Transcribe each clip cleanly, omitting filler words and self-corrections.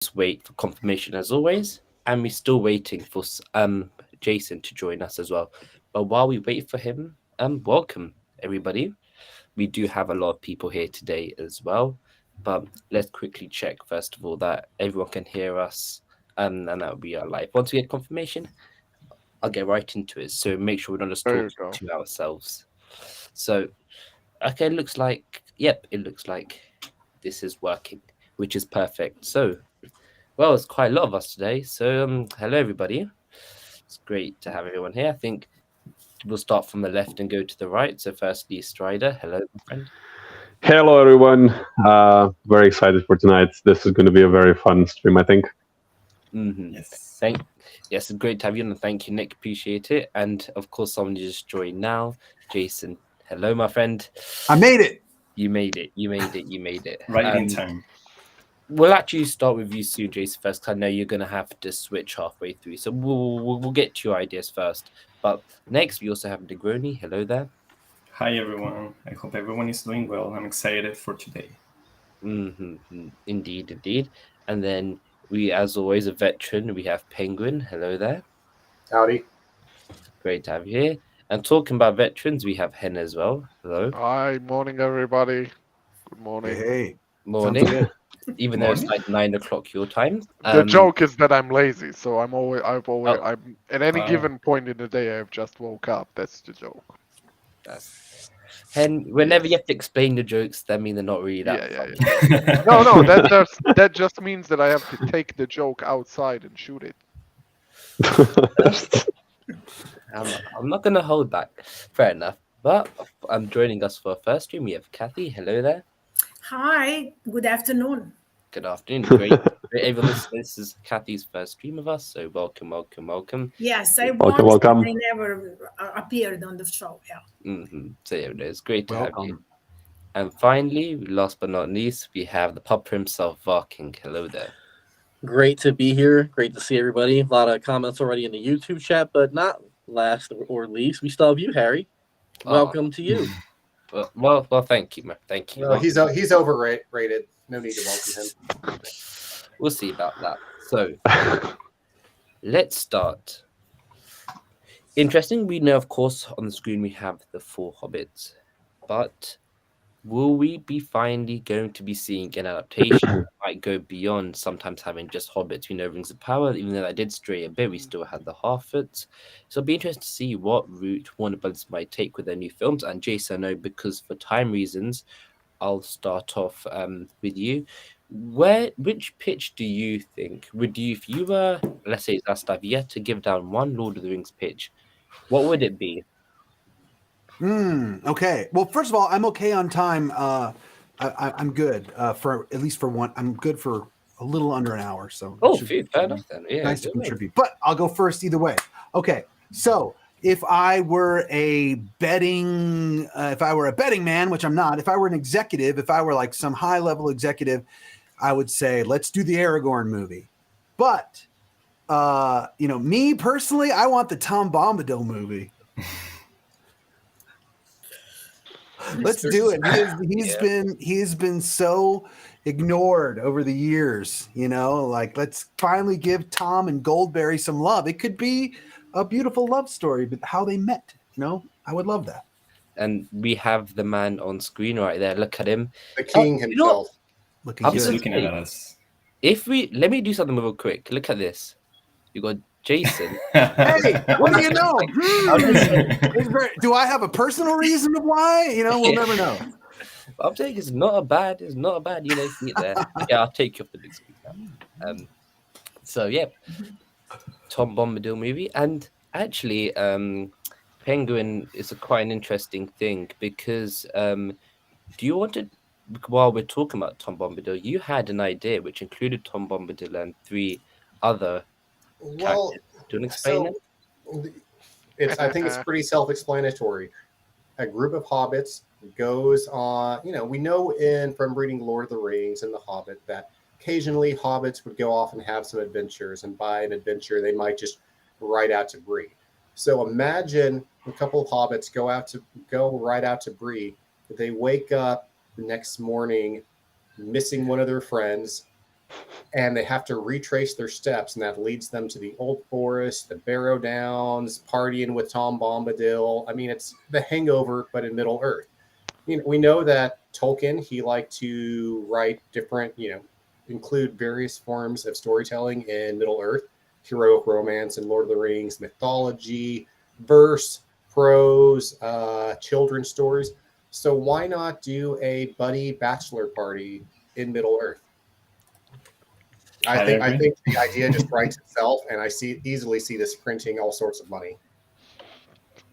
just wait for confirmation as always, and we're still waiting for Jason to join us as well. But while we wait for him, welcome everybody. We do have a lot of people here today as well, but let's quickly check first of all that everyone can hear us, and that we are live. Once we get confirmation, I'll get right into it. So make sure we don't just There talk you go. to ourselves. So okay, it looks like this is working, which is perfect. So, well, it's quite a lot of us today. So, hello everybody. It's great to have everyone here. I think we'll start from the left and go to the right. So, firstly, Strider, hello, my friend. Hello, everyone. Very excited for tonight. This is going to be a very fun stream, I think. Mm-hmm. Yes. Yes, it's great to have you, and thank you, Nick. Appreciate it. And of course, someone just joined now, Jason. Hello, my friend. I made it. You made it. You made it. You made it. Right in time. We'll actually start with you soon, Jason, first, 'cause I know you're going to have to switch halfway through. So we'll get to your ideas first. But next, we also have Negroni. Hello there. Hi, everyone. I hope everyone is doing well. I'm excited for today. Mm-hmm. Indeed. And then we, as always, a veteran. We have Penguin. Hello there. Howdy. Great to have you here. And talking about veterans, we have Hen as well. Hello. Hi, morning, everybody. Good morning. Hey. Morning. Sounds good. Even though it's like 9 o'clock your time. The joke is that I'm lazy, so I'm Oh. I'm at any Wow. given point in the day I've just woke up. That's the joke. Hen, whenever you have to explain the jokes, that means they're not really that funny. Yeah. No, that just means that I have to take the joke outside and shoot it. I'm not going to hold back. Fair enough. But I'm joining us for our first stream. We have Kathy. Hello there. Hi, good afternoon. Good afternoon. Great. Everyone, this is Kathy's first stream of us. So welcome. Yes, I Welcome, once, welcome. I never appeared on the show. Yeah. Mm-hmm. So yeah, it's great to have you. Welcome. And finally, last but not least, we have the pupper himself, Varking. Hello there. Great to be here. Great to see everybody. A lot of comments already in the YouTube chat, but not last or least, we still have you, Harry. Welcome to you. Well, thank you, man. Thank you. Well, he's overrated. No need to welcome him. We'll see about that. So, let's start. Interesting. We know, of course, on the screen we have the 4 hobbits, but will we be finally going to be seeing an adaptation that might go beyond sometimes having just hobbits? We know Rings of Power, even though that did stray a bit, we still had the Half-Foots. So it'll be interesting to see what route Warner Bros. Might take with their new films. And Jason, I know because for time reasons, I'll start off with you. Which pitch do you think if you were, let's say, Zastav, you had to give down one Lord of the Rings pitch, what would it be? Okay. Well, first of all, I'm okay on time. I'm good for at least for one. I'm good for a little under an hour. So Fair enough then. Yeah, nice to contribute. But I'll go first either way. Okay. So if I were a betting man, which I'm not, if I were an executive, if I were like some high level executive, I would say, let's do the Aragorn movie. But, me personally, I want the Tom Bombadil movie. Let's do it. He's been so ignored over the years, like let's finally give Tom and Goldberry some love. It could be a beautiful love story, but how they met, I would love that. And we have the man on screen right there. Look at him. The king himself. He's looking at us. Let me do something real quick. Look at this. You got Jason. Hey, what do you know? Do I have a personal reason of why? We'll never know. I'm saying it's not a bad, seat there. Yeah, I'll take you off the big screen now. So yeah, Tom Bombadil movie, and actually, Penguin is quite an interesting thing because do you want to? While we're talking about Tom Bombadil, you had an idea which included Tom Bombadil and 3 other. Well, do you want to explain it? I think it's pretty self-explanatory. A group of hobbits goes on. We know from reading Lord of the Rings and The Hobbit that occasionally hobbits would go off and have some adventures, and by an adventure they might just ride out to Bree. So imagine a couple of hobbits go right out to Bree. They wake up the next morning missing one of their friends, and they have to retrace their steps, and that leads them to the Old Forest, the Barrow Downs, partying with Tom Bombadil. I mean, it's The Hangover, but in Middle Earth. We know that Tolkien, he liked to write different, include various forms of storytelling in Middle Earth, heroic romance and Lord of the Rings, mythology, verse, prose, children's stories. So why not do a buddy bachelor party in Middle Earth? I think the idea just writes itself, and I easily see this printing all sorts of money.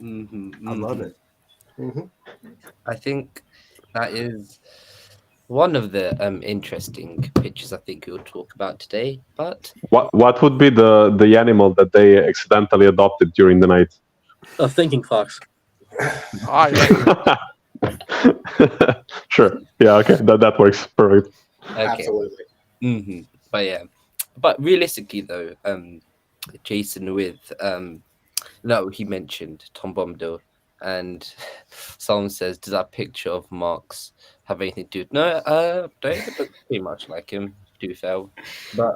I love it. I think that is one of the interesting pictures I think we'll talk about today. But what would be the animal that they accidentally adopted during the night? A thinking fox. Sure. Yeah. Okay. That works perfect. okay. Absolutely. But yeah, but realistically though, Jason with no, he mentioned Tom Bombadil, and someone says, "Does that picture of Marx have anything to do with?" No, don't look pretty much like him. To be fair, but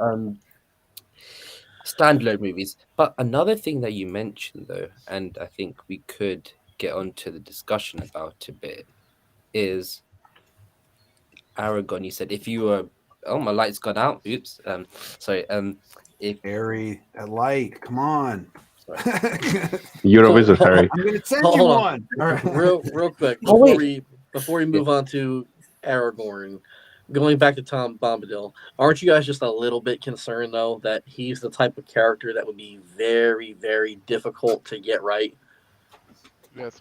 standalone movies. But another thing that you mentioned though, and I think we could get onto the discussion about a bit, is Aragorn. You said if you were, oh, my light's gone out. Oops. Sorry. If Harry, that light, come on. You're a wizard, Harry. I'm gonna send Hold you on. one. All right. Real quick, Oh, before we move on to Aragorn, going back to Tom Bombadil, aren't you guys just a little bit concerned though that he's the type of character that would be very, very difficult to get right? Yes.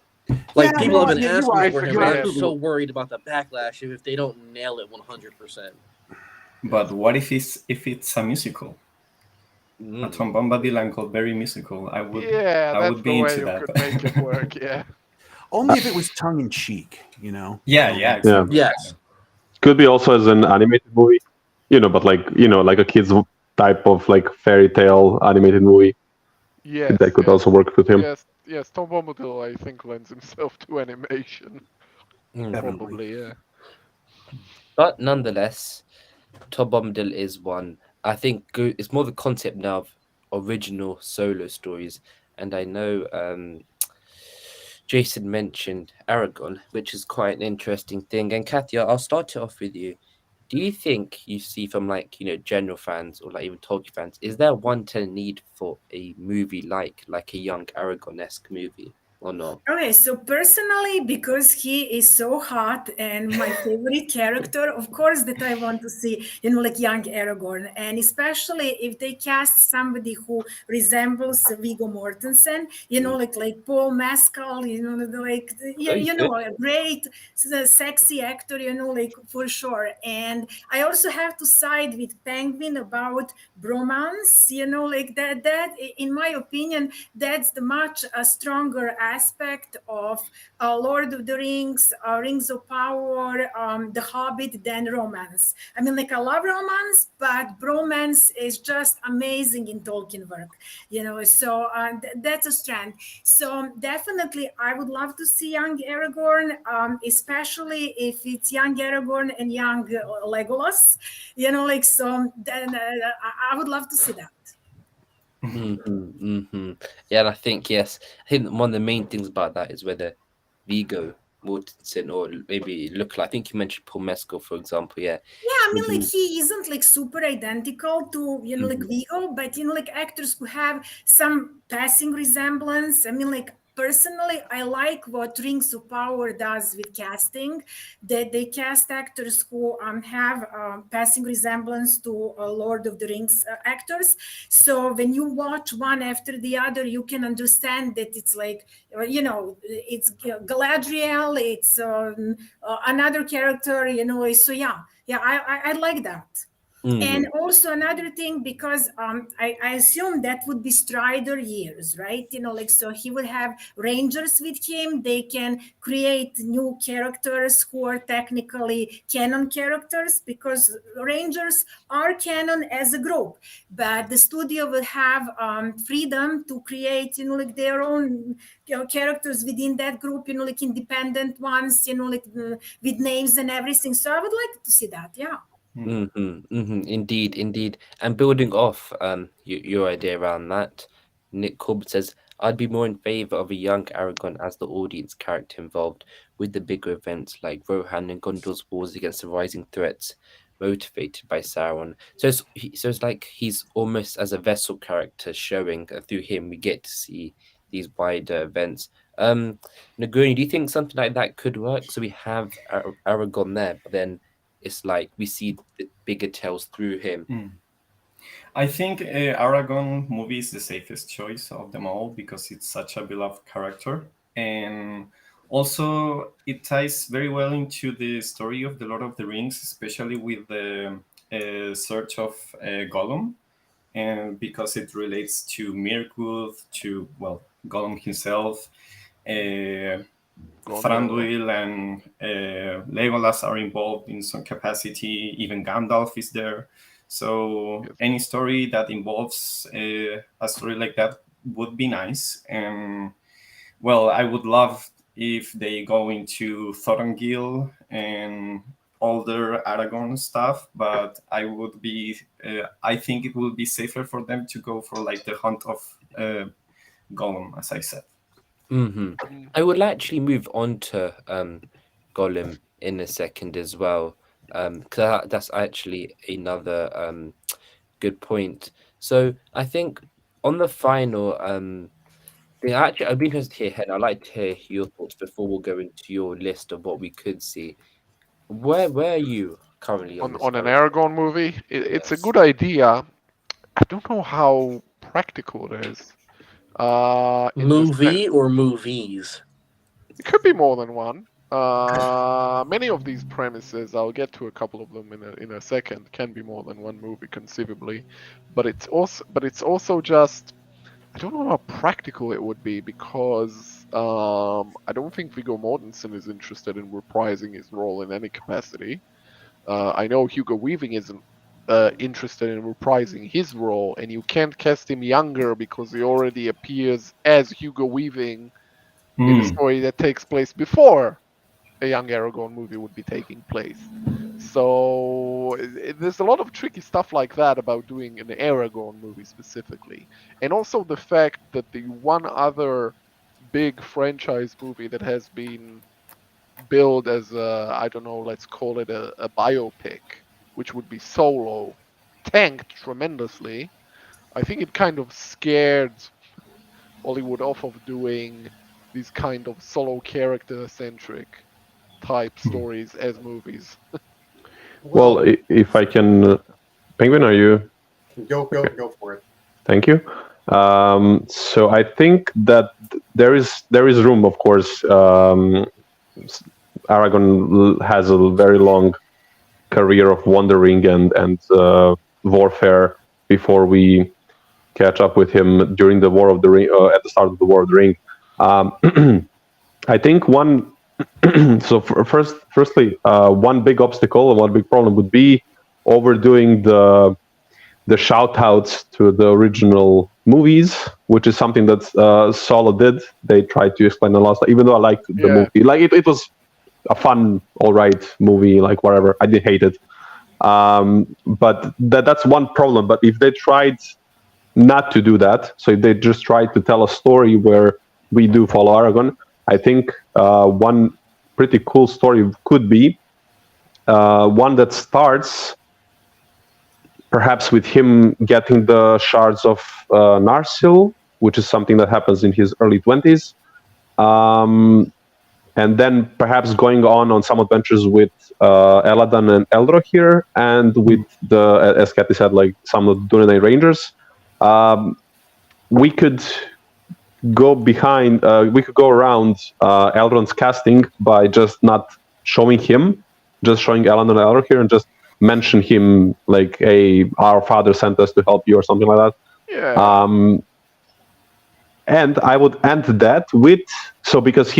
Like, Yeah, people no, have been you're asking right, for him, you're and right. I'm so worried about the backlash if they don't nail it 100%. But what if it's a musical? A Tom Bombadil uncle, very musical. I would that's be the way into you that. could make it work. Yeah. Only if it was tongue in cheek, Yeah, exactly. Yes. Could be also as an animated movie, but like a kids type of like fairy tale animated movie. Yes. That could also work with him. Yes. Tom Bombadil, I think, lends himself to animation. Probably, yeah. But nonetheless, Tom Bombadil is one. I think it's more the concept now of original solo stories, and I know Jason mentioned Aragorn, which is quite an interesting thing. And Kathy, I'll start it off with you. Do you think you see from general fans or like even Tolkien fans, is there one-time need for a movie like a young Aragorn-esque movie or not? Okay, so personally, because he is so hot and my favorite character, of course, that I want to see, like young Aragorn, and especially if they cast somebody who resembles Viggo Mortensen, like Paul Mescal, a great, sexy actor, like for sure. And I also have to side with Penguin about bromance, like that, in my opinion, that's the much stronger aspect of Lord of the Rings, Rings of Power, The Hobbit than romance. I mean, I love romance, but bromance is just amazing in Tolkien work, so that's a strength. So definitely, I would love to see young Aragorn, especially if it's young Aragorn and young Legolas, so then I would love to see that. Yeah, and I think I think one of the main things about that is whether Viggo Mortensen or maybe look like, I think you mentioned Paul Mescal, for example. Yeah, I mean, he isn't super identical to Viggo, but actors who have some passing resemblance. I mean, personally, I like what Rings of Power does with casting, that they cast actors who have passing resemblance to Lord of the Rings actors. So when you watch one after the other, you can understand that it's it's Galadriel, it's another character, so I like that. And also another thing, because I assume that would be Strider years, right? So he would have Rangers with him. They can create new characters who are technically canon characters, because Rangers are canon as a group, but the studio will have freedom to create, their own characters within that group, independent ones, with names and everything. So I would like to see that, yeah. Indeed, indeed. And building off your idea around that, Nick Corbett says, I'd be more in favor of a young Aragorn as the audience character involved with the bigger events like Rohan and Gondor's wars against the rising threats, motivated by Sauron. So it's like he's almost as a vessel character showing through him we get to see these wider events. Negroni, do you think something like that could work? So we have Aragorn there, but then it's like we see the bigger tales through him. I think Aragorn movie is the safest choice of them all because it's such a beloved character, and also it ties very well into the story of the Lord of the Rings, especially with the search of Gollum, and because it relates to Mirkwood, to Gollum himself. Thranduil and Legolas are involved in some capacity. Even Gandalf is there. So any story that involves a story like that would be nice. And I would love if they go into Thorongil and older Aragorn stuff, but I think it would be safer for them to go for like the hunt of Gollum, as I said. I would actually move on to Gollum in a second as well, because that's actually another good point. So I think on the final thing, actually, I'd be interested to hear, Hen. I'd like to hear your thoughts before we'll go into your list of what we could see. Where are you currently on an Aragorn movie? It's a good idea. I don't know how practical it is. Movie or movies? It could be more than one. Many of these premises, I'll get to a couple of them in a second, can be more than one movie conceivably, but it's also just, I don't know how practical it would be because I don't think Viggo Mortensen is interested in reprising his role in any capacity. I know Hugo Weaving isn't interested in reprising his role, and you can't cast him younger because he already appears as Hugo Weaving in a story that takes place before a young Aragorn movie would be taking place. So there's a lot of tricky stuff like that about doing an Aragorn movie specifically, and also the fact that the one other big franchise movie that has been billed as I don't know, let's call it a biopic, which would be Solo, tanked tremendously. I think it kind of scared Hollywood off of doing these kind of solo character-centric type stories as movies. Well, if I can, Penguin, are you? Go for it. Thank you. So I think that there is room, of course. Aragorn has a very long career of wandering and warfare before we catch up with him during the War of the Ring, at the start of the War of the Ring. I think one. So firstly, one big obstacle and one big problem would be overdoing the shout outs to the original movies, which is something that Solo did. They tried to explain a lot, even though I liked the movie. Like it was a fun, all right movie, like whatever. I didn't hate it. But that's one problem. But if they tried not to do that, so if they just tried to tell a story where we do follow Aragorn, I think one pretty cool story could be one that starts perhaps with him getting the shards of Narsil, which is something that happens in his early 20s. And then perhaps going on some adventures with Eladan and Eldrohir, and with as Kathy said, like some of the Dunedain Rangers. We could go around Elrond's casting by just not showing him, just showing Eladan and Eldrohir, and just mention him like, "Hey, our father sent us to help you," or something like that. Yeah. And I would end that with, so because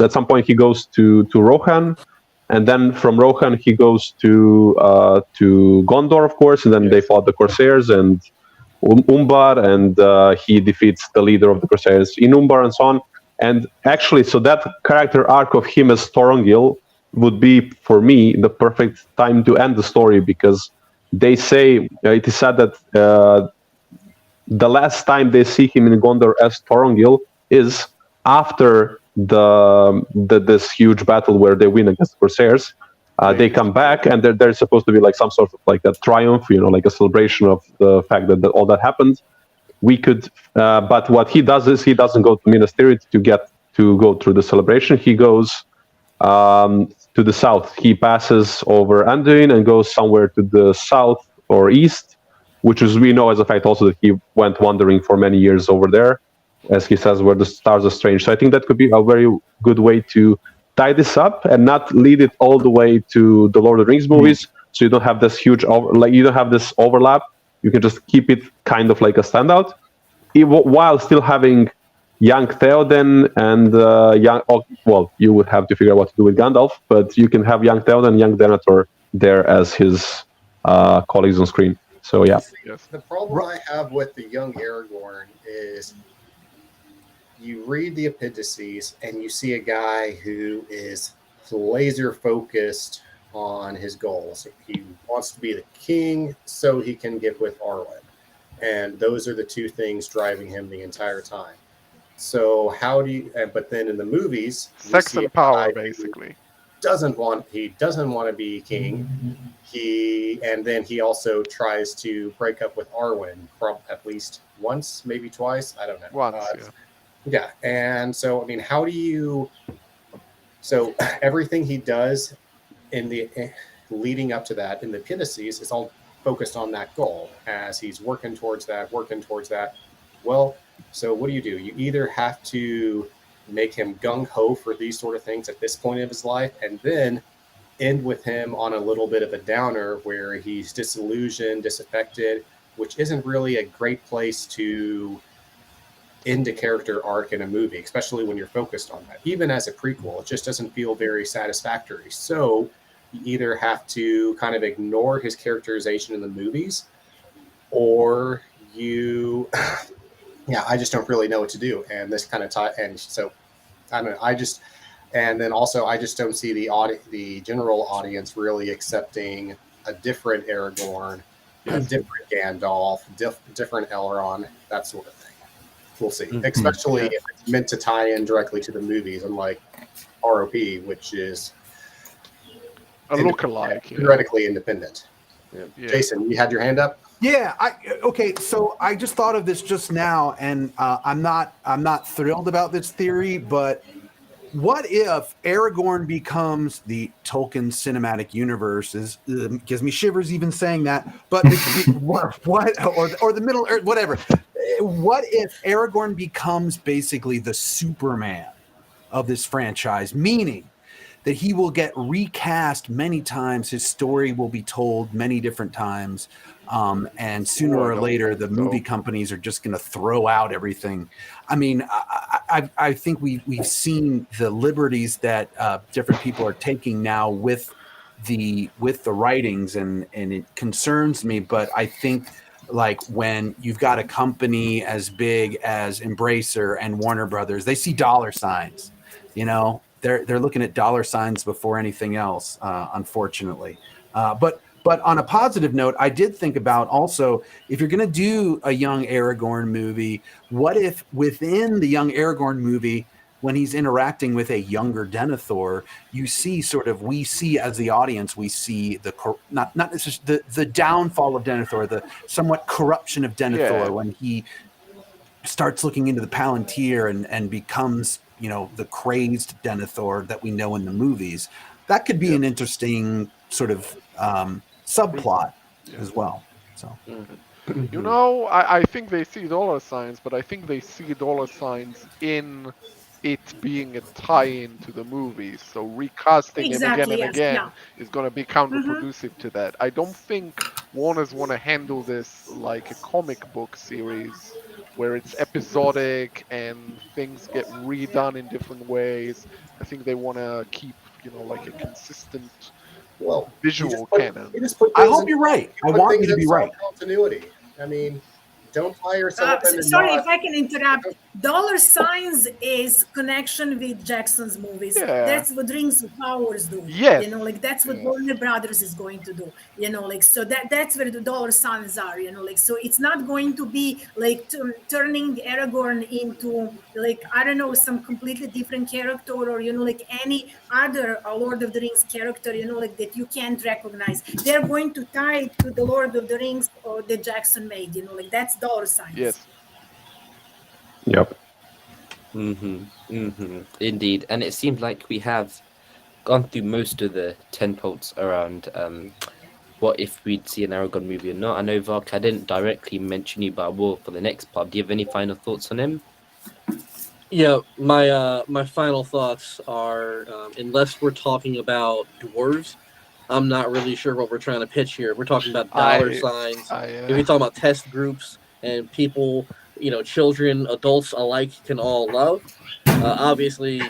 at some point he goes to Rohan, and then from Rohan he goes to Gondor, of course, and then they fought the Corsairs and Umbar, and he defeats the leader of the Corsairs in Umbar and so on. And actually, so that character arc of him as Thorongil would be for me the perfect time to end the story, because they say it is said that the last time they see him in Gondor as Thorongil is after this huge battle where they win against the Corsairs. They come back, and there's supposed to be like some sort of like a triumph, like a celebration of the fact that all that happened. We could, but what he does is he doesn't go to Minas Tirith to go through the celebration. He goes to the south. He passes over Anduin and goes somewhere to the south or east, which is, we know as a fact also that he went wandering for many years over there, as he says, where the stars are strange. So I think that could be a very good way to tie this up and not lead it all the way to the Lord of the Rings movies. So you don't have this huge you don't have this overlap. You can just keep it kind of like a standout, while still having young Theoden and you would have to figure out what to do with Gandalf, but you can have young Theoden and young Denethor there as his colleagues on screen. So yeah. The problem I have with the young Aragorn is you read the appendices and you see a guy who is laser focused on his goals. He wants to be the king so he can get with Arwen. And those are the two things driving him the entire time. So how do you, but then in the movies, sex and power, basically. Doesn't want to be king. And then he also tries to break up with Arwen at least once, maybe twice. I don't know. Once, yeah. And so, I mean, how do you, so everything he does in the leading up to that in the appendices is all focused on that goal as he's working towards that. Well, so what do? You either have to make him gung-ho for these sort of things at this point of his life, and then end with him on a little bit of a downer where he's disillusioned, disaffected, which isn't really a great place to end a character arc in a movie, especially when you're focused on that. Even as a prequel, it just doesn't feel very satisfactory. So you either have to kind of ignore his characterization in the movies, or you I just don't really know what to do. And this kind of and so I don't know, I just don't see the general audience really accepting a different Aragorn, a different Gandalf, different Elrond, that sort of thing. We'll see. Especially if it's meant to tie in directly to the movies, unlike ROP, which is a lookalike, theoretically independent. Yeah. Jason, you had your hand up? Yeah. Okay. So I just thought of this just now, and I'm not thrilled about this theory, but what if Aragorn becomes the Tolkien cinematic universe? Gives me shivers even saying that. But what or the Middle Earth, whatever. What if Aragorn becomes basically the Superman of this franchise, meaning that he will get recast many times, his story will be told many different times, and sooner or later the movie companies are just going to throw out everything. I mean, I think we've seen the liberties that different people are taking now with the writings, and it concerns me. But I think, like, when you've got a company as big as Embracer and Warner Brothers, they see dollar signs, They're looking at dollar signs before anything else, unfortunately. But on a positive note, I did think about also, if you're going to do a young Aragorn movie, what if within the young Aragorn movie, when he's interacting with a younger Denethor, we see as the audience, we see not necessarily the downfall of Denethor, the somewhat corruption of Denethor when he starts looking into the Palantir and becomes, the crazed Denethor that we know in the movies. That could be an interesting sort of subplot as well. So, I think they see dollar signs, but I think they see dollar signs in it being a tie-in to the movies. So recasting him again and again is going to be counterproductive to that. I don't think Warners want to handle this like a comic book series where it's episodic and things get redone in different ways. I think they want to keep, like a consistent visual canon. I hope you're right. I want you to be right. Continuity. I mean, Don't tie yourself into sorry knots. if I can interrupt. Dollar signs is connection with Jackson's movies. Yeah. That's what Rings of Powers do. Yes. You know, like that's what Yes. Warner Brothers is going to do. You know, like so that's where the dollar signs are. You know, like so it's not going to be like turning Aragorn into like I don't know some completely different character or you know like any other Lord of the Rings character. You know, like that you can't recognize. They're going to tie it to the Lord of the Rings or that Jackson made. You know, like that's dollar signs. Yes. Yep. Indeed. And it seems like we have gone through most of the 10 points around what if we'd see an Aragorn movie or not. I know, Vark, I didn't directly mention you, but I will for the next part. Do you have any final thoughts on him? Yeah, my final thoughts are, unless we're talking about dwarves, I'm not really sure what we're trying to pitch here. We're talking about dollar signs. If you're talking about test groups and people, you know, children, adults alike can all love, obviously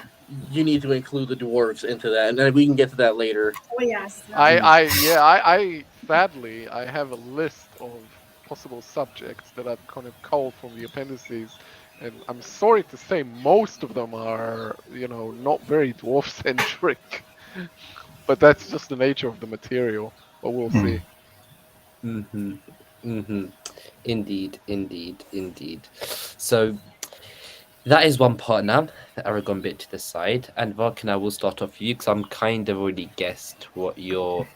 you need to include the dwarves into that, and then we can get to that later. Oh yes. I sadly I have a list of possible subjects that I've kind of culled from the appendices, and I'm sorry to say most of them are, you know, not very dwarf centric. But that's just the nature of the material. But we'll see. Indeed. So that is one part now, the Aragorn bit to the side. And Vark, I will start off you because I'm kind of already guessed what your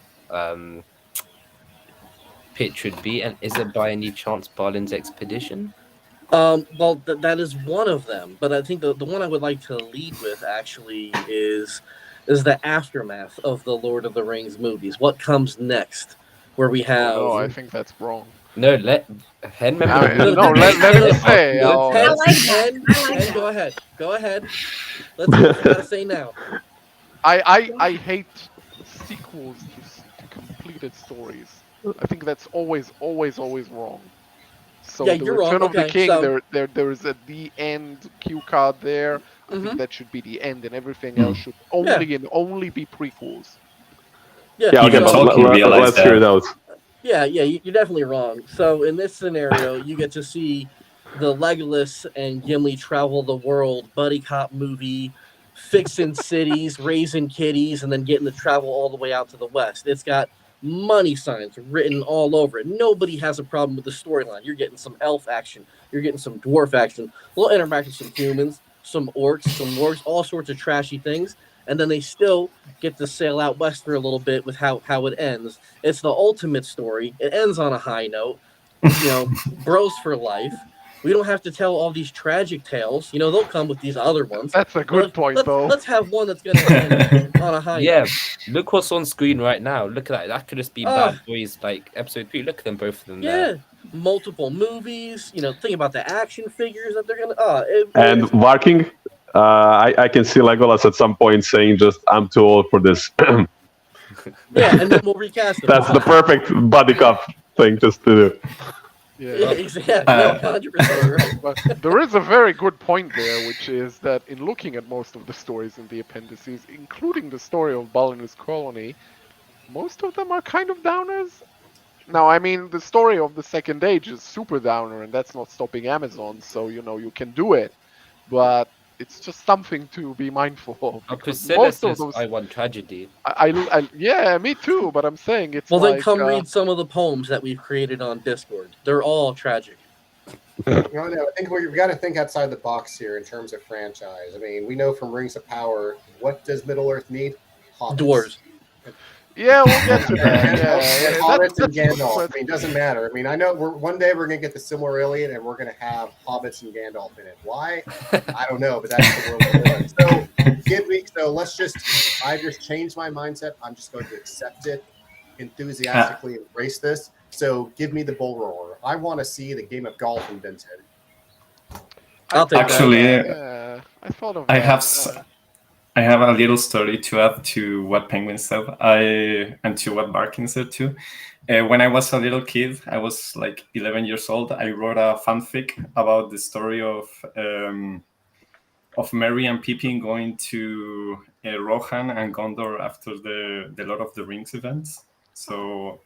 pitch would be. And is it by any chance Balin's expedition? Well, that is one of them, but I think the one I would like to lead with actually is the aftermath of the Lord of the Rings movies. What comes next? Where we have... Oh, no, I think that's wrong. No, let Hen let me say. Hen, go ahead. Let's see what you gotta say now. I hate sequels to completed stories. I think that's always wrong. So yeah, the you're Return wrong. of the King, so... there is a the end cue card there. I think that should be the end, and everything else should only be prequels. Yeah, okay, let's hear those. Yeah, you're definitely wrong. So in this scenario, you get to see the Legolas and Gimli travel the world, buddy cop movie, fixing cities, raising kitties, and then getting to travel all the way out to the west. It's got money signs written all over it. Nobody has a problem with the storyline. You're getting some elf action. You're getting some dwarf action. We'll interact with some humans, some orcs, some wargs, all sorts of trashy things. And then they still get to sail out west for a little bit with how it ends. It's the ultimate story. It ends on a high note. You know, bros for life. We don't have to tell all these tragic tales. You know, they'll come with these other ones. That's a good point, though. Let's have one that's going to end on a high note. Yeah, look what's on screen right now. Look at that. That could just be Bad Boys, like episode 3. Look at them, both of them there. Multiple movies. You know, think about the action figures that they're going to... and Varking... I can see Legolas at some point saying just, I'm too old for this. Yeah, and then we'll recast it. That's the perfect buddy cop thing just to do. Yeah, exactly. 100% right. But there is a very good point there, which is that in looking at most of the stories in the appendices, including the story of Balin's colony, most of them are kind of downers. Now, I mean, the story of the Second Age is super downer, and that's not stopping Amazon, so, you know, you can do it. But it's just something to be mindful of. Because most of those, I want tragedy. Yeah, me too. But I'm saying it's. Well, then come read some of the poems that we've created on Discord. They're all tragic. No, I think we've got to think outside the box here in terms of franchise. I mean, we know from Rings of Power, what does Middle Earth need? Hobbits. Dwarves. Yeah, we'll get to that. Yeah, Hobbits and Gandalf. I mean, it doesn't matter. I mean, I know one day we're going to get the Silmarillion and we're going to have Hobbits and Gandalf in it. Why? I don't know, but that's the world we're in. So I've just changed my mindset. I'm just going to accept it, enthusiastically embrace this. So give me the bull roar. I want to see the game of golf invented. I'll take that. I thought of that. I have a little story to add to what Penguin said, and to what Barkin said too. When I was a little kid, I was like 11 years old. I wrote a fanfic about the story of Merry and Pippin going to Rohan and Gondor after the Lord of the Rings events. So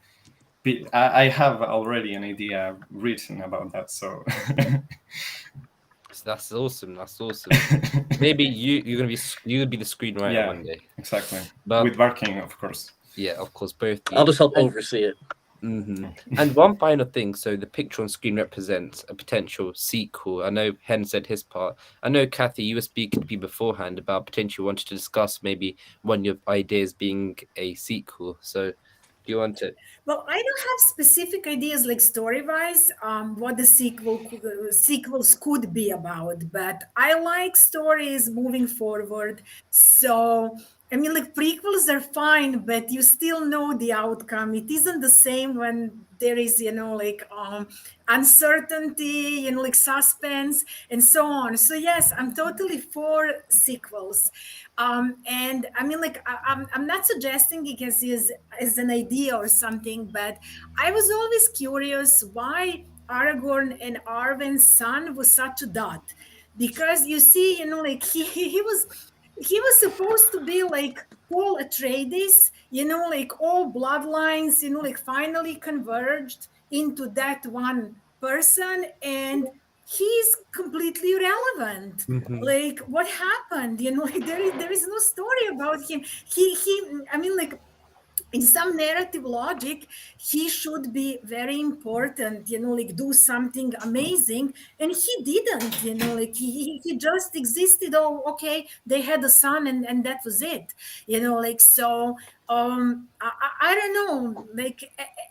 I have already an idea written about that, so So that's awesome. That's awesome. Maybe you'll be the screenwriter yeah, one day. exactly. But With Barking, of course. yeah, of course, both. I'll just help oversee it. And one final thing. So the picture on screen represents a potential sequel. I know Hen said his part. I know Kathy, you were speaking to me beforehand about potentially wanting to discuss maybe one of your ideas being a sequel. So do you want to? Well, I don't have specific ideas like story-wise, what the sequels could be about, but I like stories moving forward. So, I mean, like prequels are fine, but you still know the outcome. It isn't the same when there is, like uncertainty, like suspense and so on. So yes, I'm totally for sequels. And I mean, like, I'm not suggesting it as an idea or something, but I was always curious why Aragorn and Arwen's son was such a dot. Because you see, like he was supposed to be like Paul Atreides, like all bloodlines, like finally converged into that one person, and he's completely irrelevant. Like what happened, like there is no story about him. I mean, like in some narrative logic, he should be very important, like do something amazing, and he didn't, like he just existed. Oh, okay, they had a son, and that was it, like so. I don't know, like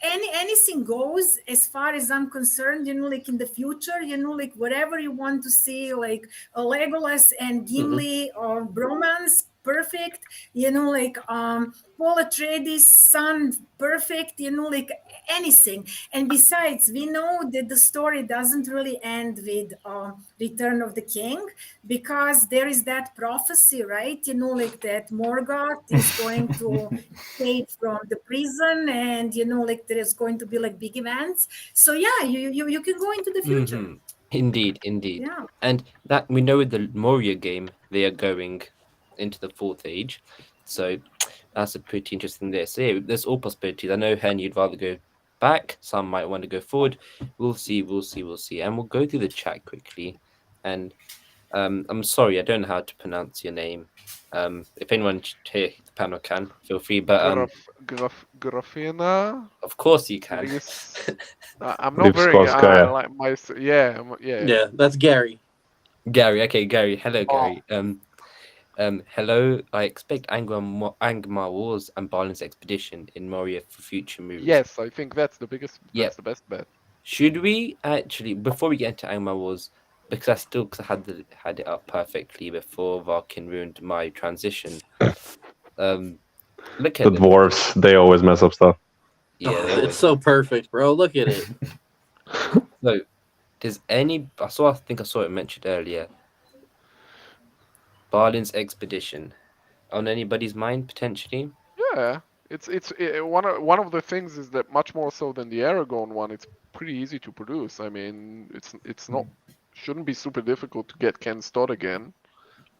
anything goes as far as I'm concerned, like in the future, like whatever you want to see, like a Legolas and Gimli or bromance, perfect, like Paul Atreides' son, perfect, like anything. And besides, we know that the story doesn't really end with Return of the King, because there is that prophecy, right? Like that Morgoth is going to escape from the prison, and like there is going to be like big events. So yeah, you can go into the future. Indeed. Yeah. And that we know with the Moria game, they are going into the fourth age. So that's a pretty interesting there. So yeah, there's all possibilities. I know, Hen, you'd rather go back. Some might want to go forward. We'll see. And we'll go through the chat quickly. And I'm sorry, I don't know how to pronounce your name. If anyone here the panel can, feel free. But Grafina. of course you can. I'm not very Lipskowskaya. like my yeah. Yeah, that's Gary. Gary. Okay, Gary. Hello, Gary. Hello. I expect Angmar Wars and Balin's expedition in Moria for future movies. Yes, I think that's the biggest. Yeah. That's the best bet. Should we actually, before we get into Angmar Wars, because I had it up perfectly before Varkin ruined my transition. Look at The dwarves, they always mess up stuff. Yeah, It's so perfect, bro. Look at it. So, I think I saw it mentioned earlier. Balin's expedition, on anybody's mind potentially? Yeah, it's one of the things is that much more so than the Aragorn one. It's pretty easy to produce. I mean, it's not shouldn't be super difficult to get Ken Stott again,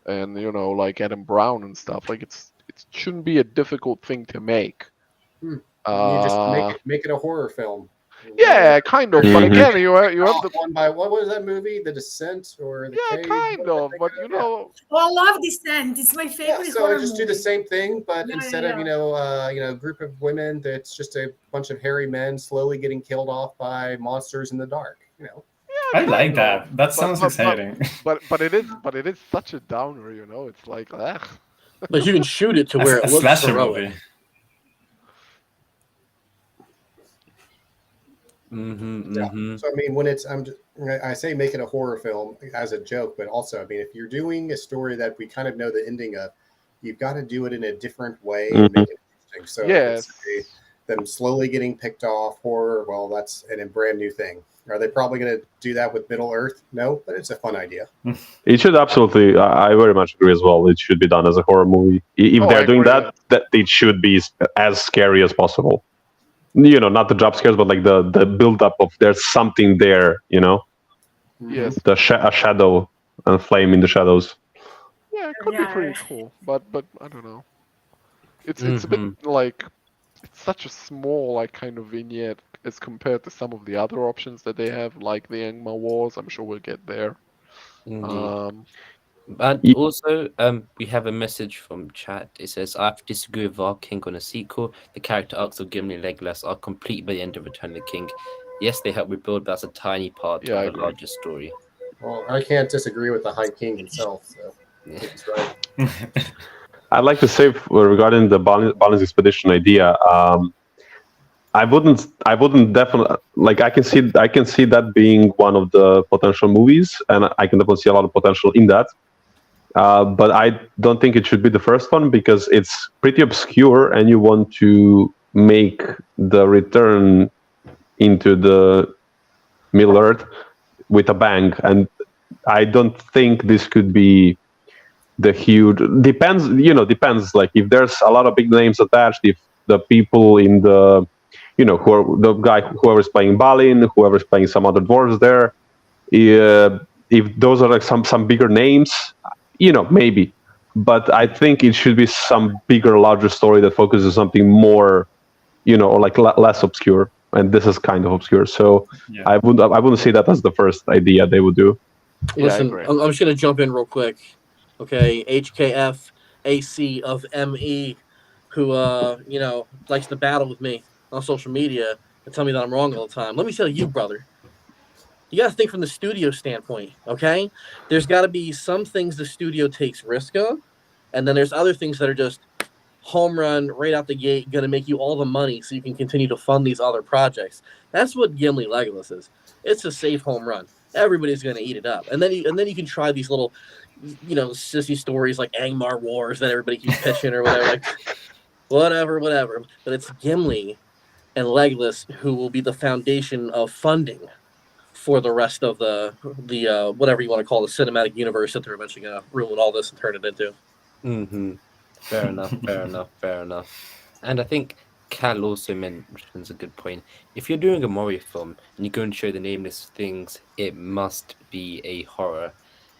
and like Adam Brown and stuff. Like it shouldn't be a difficult thing to make. You just make it a horror film. Yeah, kind of. But again, you have the one by what was that movie? The Descent or the Cave? kind of. But Oh, I love Descent. It's my favorite. Yeah, so horror just do movie. the same thing, but instead of yeah. a group of women, that's just a bunch of hairy men slowly getting killed off by monsters in the dark. I like that. That sounds exciting. But it is such a downer. It's like ugh. But you can shoot it to where it a looks slasher heroic. movie. So I mean, when I say make it a horror film as a joke, but also I mean, if you're doing a story that we kind of know the ending of, you've got to do it in a different way and make it interesting. So yes. Them slowly getting picked off horror, well, that's a brand new thing. Are they probably going to do that with Middle Earth? No, but it's a fun idea. It should absolutely. I very much agree as well. It should be done as a horror movie. If they're doing that it should be as scary as possible. Not the jump scares, but like the build up of there's something there. Yes. A shadow and flame in the shadows. Yeah, it could be pretty cool, but I don't know. It's a bit like such a small like kind of vignette as compared to some of the other options that they have, like the Angmar Wars. I'm sure we'll get there. Indeed. And Ye- also, we have a message from chat. It says, I have to disagree with our King on a sequel. The character arcs of Gimli and Legolas are complete by the end of Return of the King. Yes, they help rebuild, but that's a tiny part Yeah, I of the agree. larger story. Well, I can't disagree with the High King himself, so I think he's right. I'd like to say regarding the Balin's expedition idea. I wouldn't definitely like. I can see that being one of the potential movies, and I can definitely see a lot of potential in that. But I don't think it should be the first one because it's pretty obscure, and you want to make the return into the Middle Earth with a bang. And I don't think this could be the huge. Depends. Like if there's a lot of big names attached, if the people in the whoever's playing Balin, whoever's playing some other dwarves there, if those are like some bigger names, maybe. But I think it should be some bigger, larger story that focuses on something more, or like less obscure. And this is kind of obscure, so Yeah. I wouldn't say that as the first idea they would do. Yeah, I Listen, agree. I'm just gonna jump in real quick. Okay, HKF AC of ME, who likes to battle with me on social media and tell me that I'm wrong all the time. Let me tell you, brother. You got to think from the studio standpoint, okay? There's got to be some things the studio takes risk on, and then there's other things that are just home run right out the gate, going to make you all the money so you can continue to fund these other projects. That's what Gimli Legolas is. It's a safe home run. Everybody's going to eat it up, and then you can try these little, sissy stories like Angmar Wars that everybody keeps pitching or whatever, like whatever. But it's Gimli and Legolas who will be the foundation of funding for the rest of the whatever you want to call the cinematic universe that they're eventually going to ruin all this and turn it into. Mm-hmm. Fair enough. And I think Cal also mentions a good point. If you're doing a Moria film and you're going to show the nameless things, it must be a horror.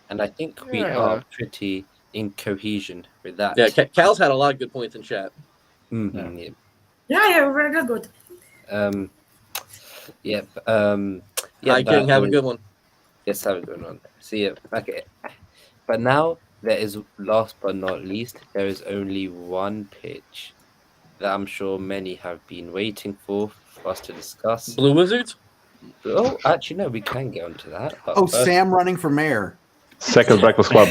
And I think we are pretty in cohesion with that. Yeah, Cal's had a lot of good points in chat. Mm-hmm, Yeah, very good. Yep. Hi, King. Have a good one. Yes, have a good one. See ya. Okay. But now there is, last but not least, there is only one pitch that I'm sure many have been waiting for us to discuss. Blue Wizards? Oh, actually, no, we can get onto that. Oh, Sam running for mayor. Second Breakfast Club.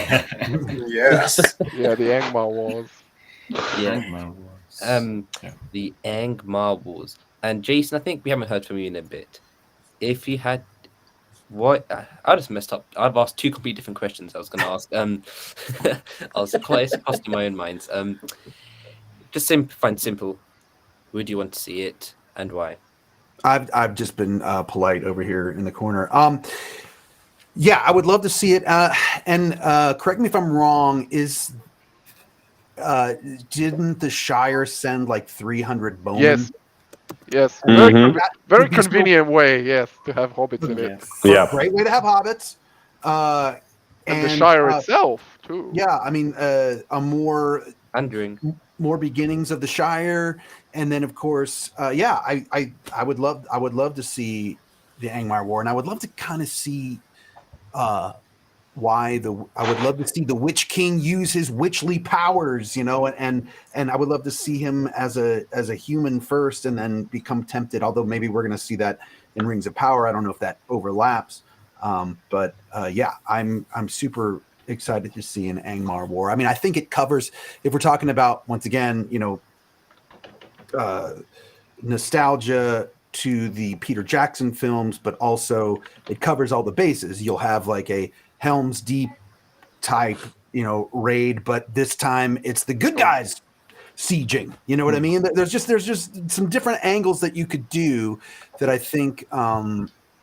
Yes. Yeah, the Angmar Wars. Yeah. Angmar Wars. The Angmar Wars. And Jason, I think we haven't heard from you in a bit. If you had I just messed up. I've asked two completely different questions I was going to ask. I was quite lost in my own mind. Just simple. Would you want to see it and why? I've just been polite over here in the corner. Yeah, I would love to see it. And correct me if I'm wrong. Didn't the Shire send like 300 bowmen? Yes. Mhm. Very convenient way, yes, to have hobbits in it. Yeah. Great way to have hobbits. And the Shire itself too. Yeah, I mean, a more beginnings of the Shire, and then of course, I would love to see the Angmar War, and I would love to kind of see I would love to see the Witch King use his witchly powers, and I would love to see him as a human first, and then become tempted. Although maybe we're going to see that in Rings of Power. I don't know if that overlaps, but I'm super excited to see an Angmar War. I mean, I think it covers, if we're talking about once again, nostalgia to the Peter Jackson films, but also it covers all the bases. You'll have like a Helm's Deep type, raid, but this time it's the good guys sieging. You know what I mean? There's just some different angles that you could do that I think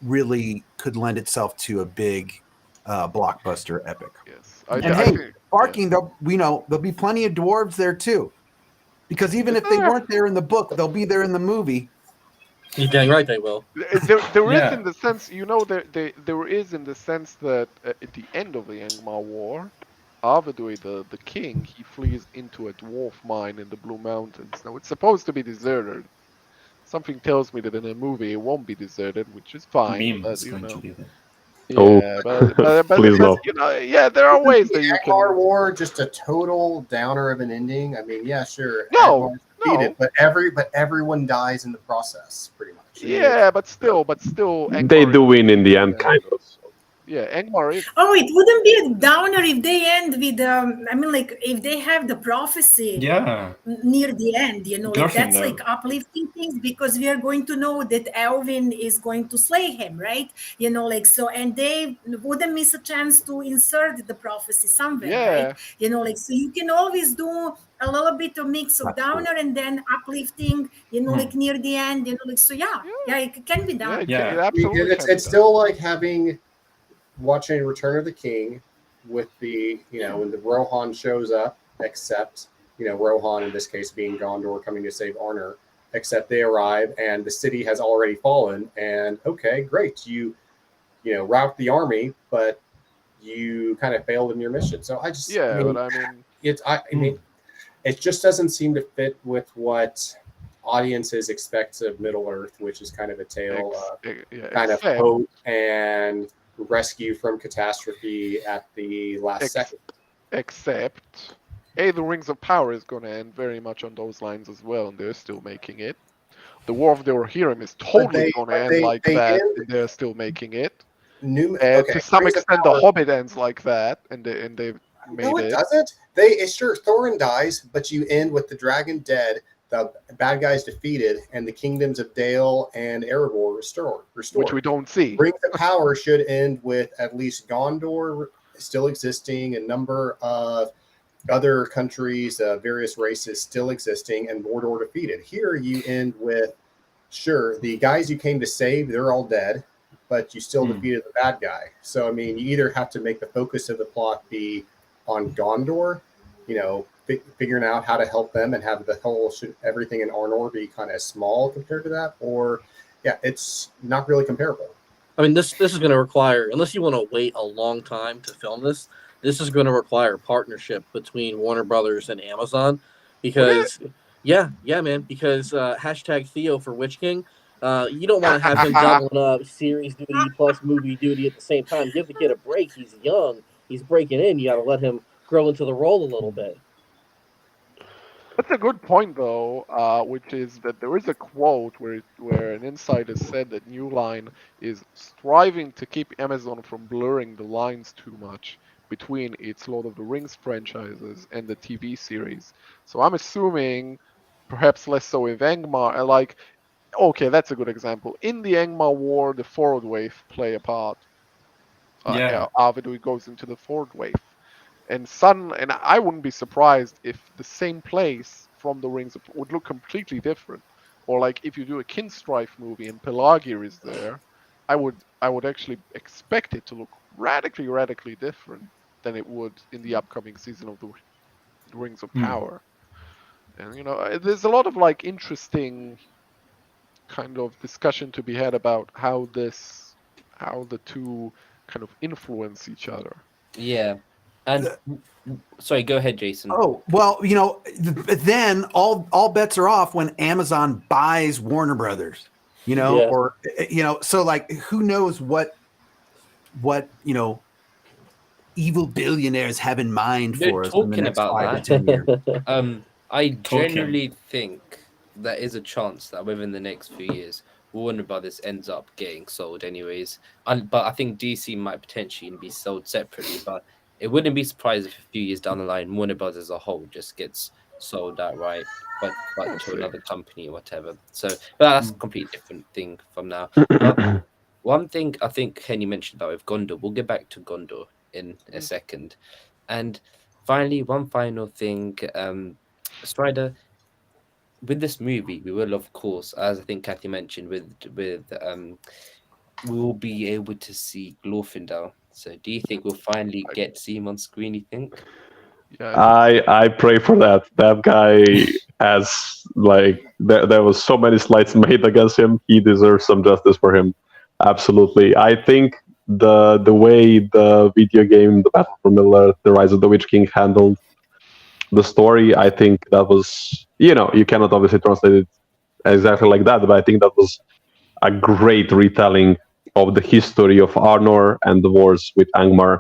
really could lend itself to a big blockbuster epic. Yes. Barking, there'll be plenty of dwarves there too, because even if they weren't there in the book, they'll be there in the movie. You're dang right they will. There is in the sense, there is in the sense that at the end of the Angmar War, Arvedui, the king, he flees into a dwarf mine in the Blue Mountains. Now it's supposed to be deserted. Something tells me that in a movie it won't be deserted, which is fine. Meme But, is you going know, to be there. yeah, Oh, but please no. you know, yeah, there are ways that you Angmar can. War just a total downer of an ending. I mean, yeah, sure, No, Angmar's defeated, no. but everyone dies in the process, pretty much. I mean, Yeah, but still, They Angmar do is win in the the end, kind of. yeah, Angmar is. Oh, it wouldn't be a downer if they end with, I mean, like, if they have the prophecy Yeah, near the end, like that's Glorfindel. like uplifting things because we are going to know that Elvin is going to slay him, right? Like so, and they wouldn't miss a chance to insert the prophecy somewhere, right? Yeah, Like so, you can always do a little bit of mix of That's true. downer and then uplifting, like near the end, like so, yeah, it can be yeah, done. it Yeah. absolutely it's can be it's done. still like watching Return of the King with the when the Rohan shows up, except Rohan in this case being Gondor coming to save Arnor, except they arrive and the city has already fallen, and okay, great, you rout the army, but you kind of failed in your mission. So But I mean, I mean it just doesn't seem to fit with what audiences expect of Middle Earth, which is kind of a tale of kind of except hope and rescue from catastrophe at the last second. except the Rings of Power is going to end very much on those lines as well, and they're still making it. The War of the Rohirrim is totally going to end like that, and they're still making it. To some Rings of extent, The Power- Hobbit ends like that, and they've made No, it doesn't. Sure, Thorin dies, but you end with the dragon dead, the bad guys defeated, and the kingdoms of Dale and Erebor restored. which we don't see. Rings of Power should end with at least Gondor still existing, a number of other countries, various races still existing, and Mordor defeated. Here you end with, sure, the guys you came to save, they're all dead, but you still defeated the bad guy. So, I mean, you either have to make the focus of the plot be on Gondor, figuring out how to help them and have the whole everything in Arnor be kind of small compared to that, or it's not really comparable. I mean, this is going to require, unless you want to wait a long time to film this is going to require partnership between Warner Brothers and Amazon, because man, because hashtag Theo for Witch King, you don't want to have him doubling up series duty plus movie duty at the same time. Give the kid a break. He's young. He's breaking in. You got to let him grow into the role a little bit. That's a good point, though, which is that there is a quote where an insider said that New Line is striving to keep Amazon from blurring the lines too much between its Lord of the Rings franchises and the TV series. So I'm assuming, perhaps less so with Angmar, okay, that's a good example. In the Angmar War, the Forward Wave play a part. Arvedui goes into the Forward Wave. And I wouldn't be surprised if the same place from the Rings would look completely different. Or like if you do a Kinstrife movie and Pelagir is there, I would actually expect it to look radically different than it would in the upcoming season of the Rings of Power. And there's a lot of interesting kind of discussion to be had about how the two kind of influence each other. Yeah. And sorry, go ahead, Jason. Oh, well, then all bets are off when Amazon buys Warner Brothers, or so like who knows what evil billionaires have in mind They're for us in the talking next about 5 to 10 years. I generally think there is a chance that within the next few years, Warner Brothers ends up getting sold anyways. But I think DC might potentially be sold separately. But it wouldn't be surprised if a few years down the line, Warner Brothers as a whole just gets sold outright, but to another company or whatever. So, but that's a completely different thing from now. But one thing I think Kenny mentioned about with Gondor, we'll get back to Gondor in a second. And finally, one final thing, Strider, with this movie, we will, of course, as I think Kathy mentioned, we will be able to see Glorfindel. So, do you think we'll finally get to see him on screen? You think? Yeah, I pray for that. That guy has there was so many slights made against him. He deserves some justice for him. Absolutely. I think the way the video game, The Battle for Middle-earth, The Rise of the Witch King handled the story, I think that was, you cannot obviously translate it exactly like that, but I think that was a great retelling of the history of Arnor and the wars with Angmar.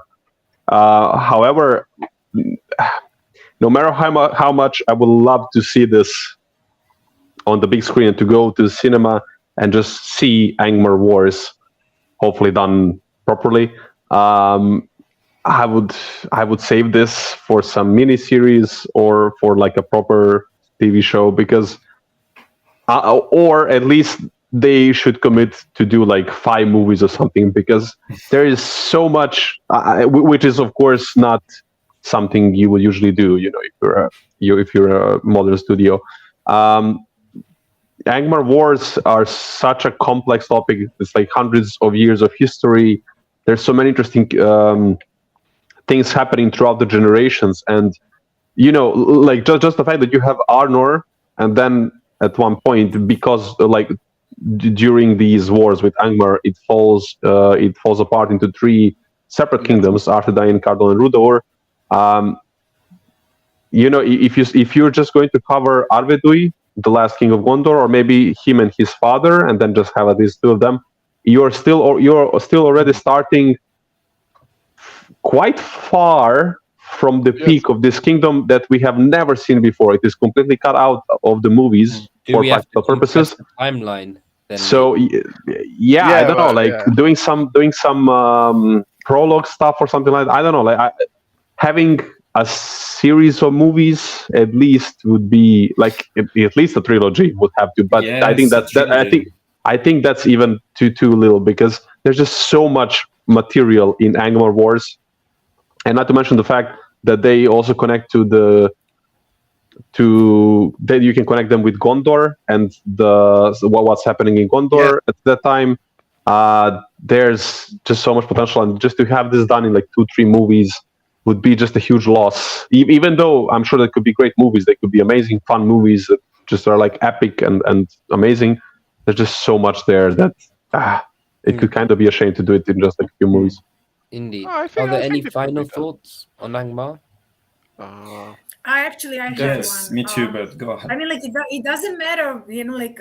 However, no matter how much I would love to see this on the big screen and to go to the cinema and just see Angmar Wars, hopefully done properly, I would save this for some miniseries or for like a proper TV show, because or at least they should commit to do like 5 movies or something, because there is so much, which is of course not something you would usually do. If you're a modern studio. Angmar Wars are such a complex topic. It's like hundreds of years of history. There's so many interesting things happening throughout the generations, and like just the fact that you have Arnor, and then at one point, because like during these wars with Angmar, it falls apart into 3 separate kingdoms: Arthedain, Cardon, and Rudor. If you're just going to cover Arvedui, the last king of Gondor, or maybe him and his father, and then just have at least 2 of them, you're still already starting quite far from the peak of this kingdom that we have never seen before. It is completely cut out of the movies for practical purposes. The timeline. Then So I don't know, like doing some prologue stuff or something like that. I don't know, like having a series of movies at least would be like at least a trilogy would have to. But Yes, I think I think that's even too little, because there's just so much material in Angmar Wars, and not to mention the fact that they also connect that you can connect them with Gondor and what's happening in Gondor at that time. There's just so much potential, and just to have this done in like 2-3 movies would be just a huge loss. Even though I'm sure there could be great movies, they could be amazing, fun movies that just are like epic and amazing. There's just so much there that it could kind of be a shame to do it in just like a few movies. Indeed. I Are think there any it could final be done. thoughts on Angmar? I have Yes, one. me too, but go ahead. I mean, like it doesn't matter, like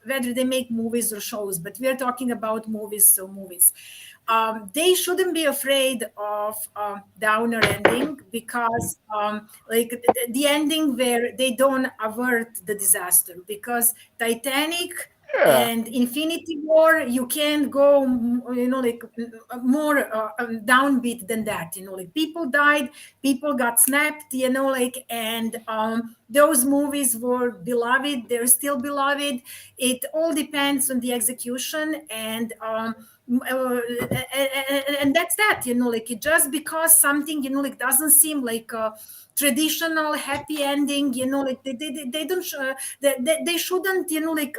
whether they make movies or shows, but we are talking about movies, so movies. They shouldn't be afraid of downer ending, because like the ending where they don't avert the disaster, because Titanic and Infinity War, you can't go like more downbeat than that. Like people died, people got snapped, like, and those movies were beloved, they're still beloved. It all depends on the execution, and and that's that. Like it just because something like doesn't seem like a traditional happy ending, like they don't they shouldn't like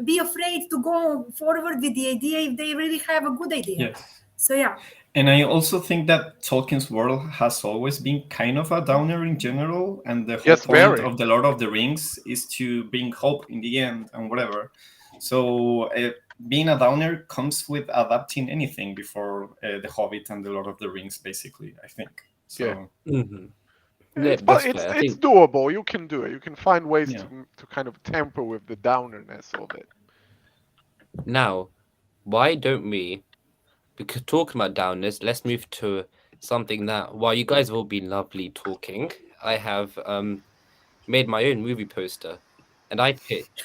be afraid to go forward with the idea if they really have a good idea. Yes. So yeah. And I also think that Tolkien's world has always been kind of a downer in general, and the whole point of the Lord of the Rings is to bring hope in the end and whatever. So being a downer comes with adapting anything before The Hobbit and the Lord of the Rings, basically, I think. So it's doable. You can do it. You can find ways to kind of temper with the downerness of it. Now, why don't we, because talking about downness, let's move to something that, while you guys have all been lovely talking, I have made my own movie poster, and I picked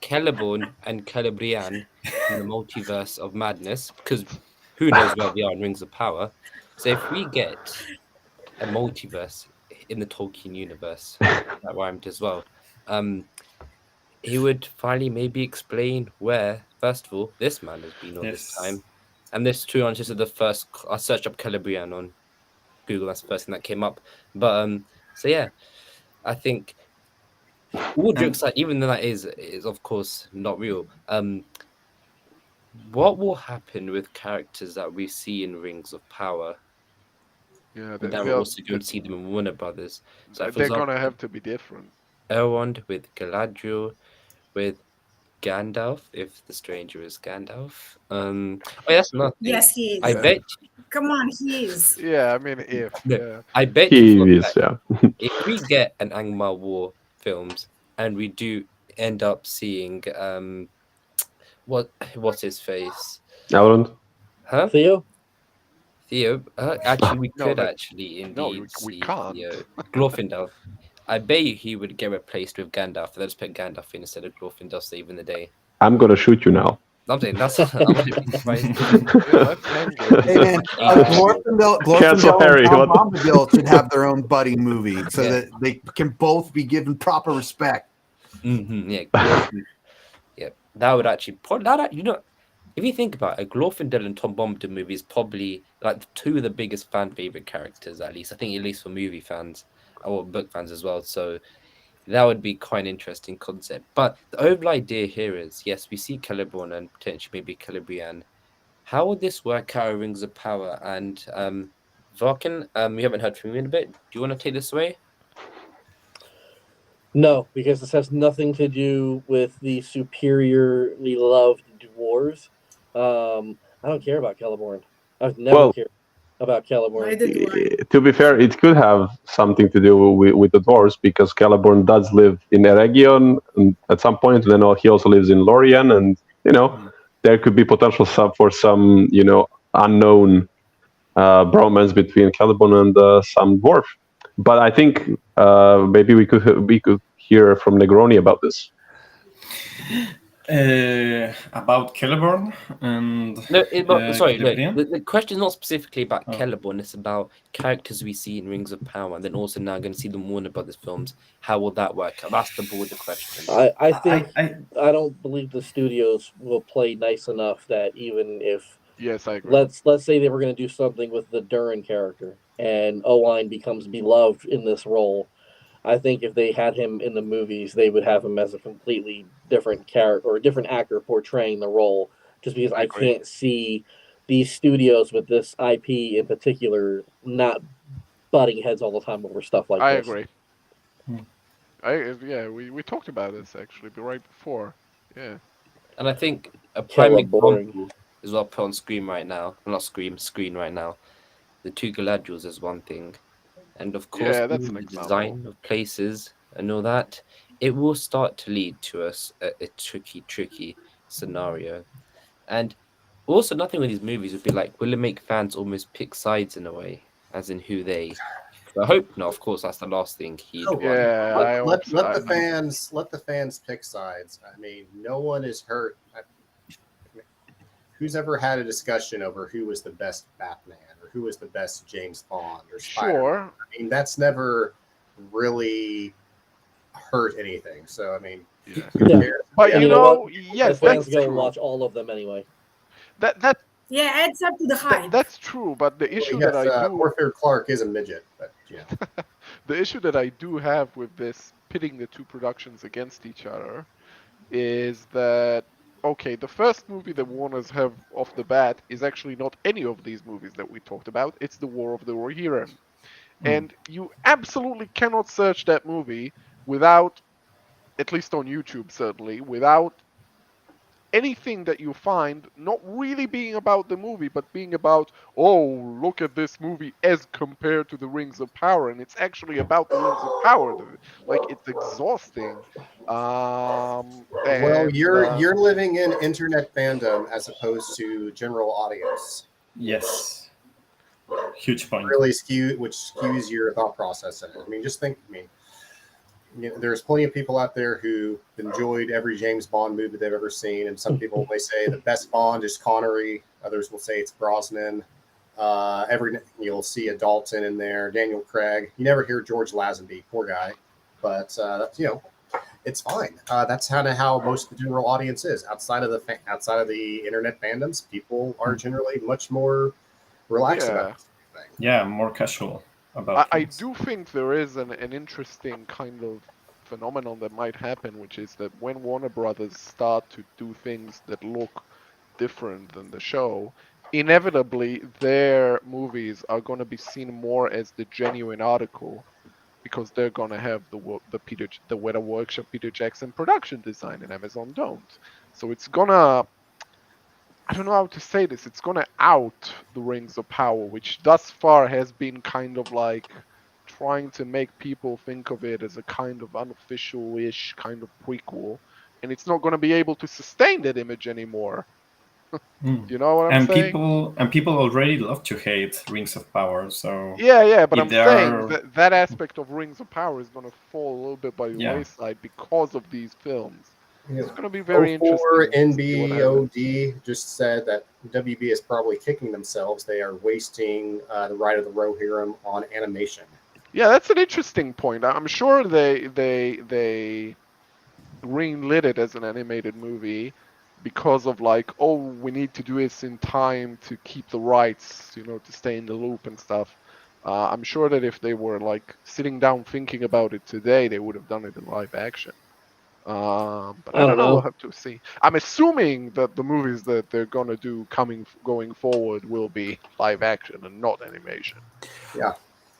Celeborn and Celebrian in the multiverse of madness, because who knows where they are in Rings of Power. So if we get a multiverse in the Tolkien universe, that rhymed as well, he would finally maybe explain where, first of all, this man has been all this time. And this, to be honest, is the first. I searched up Celebrian on Google. That's the first thing that came up. But so yeah, I think all jokes aside, even though that is of course not real. What will happen with characters that we see in Rings of Power? Yeah, that we're also going to see them in Warner Brothers. So they're gonna have to be different. Elrond with Galadriel, with Gandalf if the stranger is Gandalf. Oh, that's nothing. Yes, he is. I bet. Come on, he is. Yeah, I mean, if. No, Yeah. I bet you for He a is, fact, yeah. if we get an Angmar War films and we do end up seeing what's his face? Elrond? Huh? Theo? Theo? Actually, we No, could that- actually no, indeed we see can't. Theo. Glorfindel. I bet you he would get replaced with Gandalf. Let's put Gandalf in instead of Glorfindel saving the day. I'm gonna shoot you now. I'm saying that's. I wouldn't be surprised. Yeah, let's hang him. Hey man, Cancel Glorfindel Harry, and Tom what Bombadil should have their own buddy movie so Yeah. that they can both be given proper respect. Yeah, Glorfindel. Yeah, that would actually probably if you think about it, a Glorfindel and Tom Bombadil movie is probably like two of the biggest fan favorite characters, at least for movie fans or book fans as well. So that would be quite an interesting concept. But the overall idea here is, yes, we see Celeborn and potentially maybe Celebrian. How would this work out in Rings of Power? And Varkin, we haven't heard from you in a bit. Do you want to take this away? No, because this has nothing to do with the superiorly loved dwarves. I don't care about Celeborn. I've never Well, cared about Celeborn. Neither do I. to be fair, it could have something to do with the dwarves because Celeborn does live in Eregion at some point. Then he also lives in Lorien, and there could be potential for some unknown bromance between Celeborn and some dwarf. But I think maybe we could hear from Negroni about this. About Celeborn and Sorry, Celebrian? the question is not specifically about Oh. Celeborn. It's about characters we see in Rings of Power, and then also now going to see the Warner Brothers films. How will that work out? That's the broader question. I think I don't believe the studios will play nice enough that even if Yes, I agree. let's say they were going to do something with the Durin character and Owain becomes beloved in this role. I think if they had him in the movies, they would have him as a completely different character or a different actor portraying the role. Just because I agree. can't see these studios with this IP in particular not butting heads all the time over stuff like I this. agree. We talked about this actually right before. Yeah. And I think a prime Celeborn. example is what I put on screen right now. Well, not screen right now. The two Galadriels is one thing. And of course, Yeah, that's an the example. design of places and all that, it will start to lead to a tricky scenario. And also, nothing with these movies would be like, will it make fans almost pick sides in a way, as in who they? I hope not. Of course, that's the last thing he'd want. Yeah, I let hope so. the fans pick sides. I mean, no one is hurt. Who's ever had a discussion over who was the best Batman or who was the best James Bond or Spider-Man? Sure. I mean, that's never really hurt anything. So I mean, Yeah. who Yeah. cares? But Yeah, you you know know, what? yes, the fans that's go true. and watch all of them anyway. That Yeah, adds up to the hype. that's true. But the issue Yes, that I do Warfare Clark is a midget, but the issue that I do have with this pitting the two productions against each other is that okay, the first movie that Warners have off the bat is actually not any of these movies that we talked about. It's the War of the Rohirrim. And you absolutely cannot search that movie without, at least on YouTube certainly, without anything that you find not really being about the movie, but being about, oh, look at this movie as compared to the Rings of Power, and it's actually about the Rings of Power. Like, it's exhausting. well, And, you're living in internet fandom as opposed to general audience. Yes. Huge point. Really skews your thought process. I mean, just think. I mean, there's plenty of people out there who enjoyed every James Bond movie they've ever seen, and some people may say the best Bond is Connery. Others will say it's Brosnan. You'll see a Dalton in there, Daniel Craig. You never hear George Lazenby, poor guy, but it's fine. That's kind of how most of the general audience is. Outside of the internet fandoms, people are generally much more relaxed about this thing. Yeah, more casual about I things. do think there is an interesting kind of phenomenon that might happen, which is that when Warner Brothers start to do things that look different than the show, inevitably their movies are going to be seen more as the genuine article because they're gonna have the Weta Workshop Peter Jackson production design, and Amazon don't. So it's gonna, I don't know how to say this. It's gonna out the Rings of Power, which thus far has been kind of like trying to make people think of it as a kind of unofficial-ish kind of prequel, and it's not gonna be able to sustain that image anymore. You know what I'm saying? People already love to hate Rings of Power. So Yeah, but if I'm there saying are- that aspect of Rings of Power is gonna fall a little bit by the Yeah. wayside because of these films. Yeah. It's gonna be very 04 interesting. to see what happens. NBOD just said that WB is probably kicking themselves. They are wasting the Ride of the Rohirrim on animation. Yeah, that's an interesting point. I'm sure they greenlit it as an animated movie because of like, oh, we need to do this in time to keep the rights, to stay in the loop and stuff. I'm sure that if they were like sitting down thinking about it today, they would have done it in live action. But I don't know. We'll have to see. I'm assuming that the movies that they're gonna do going forward will be live action and not animation. Yeah.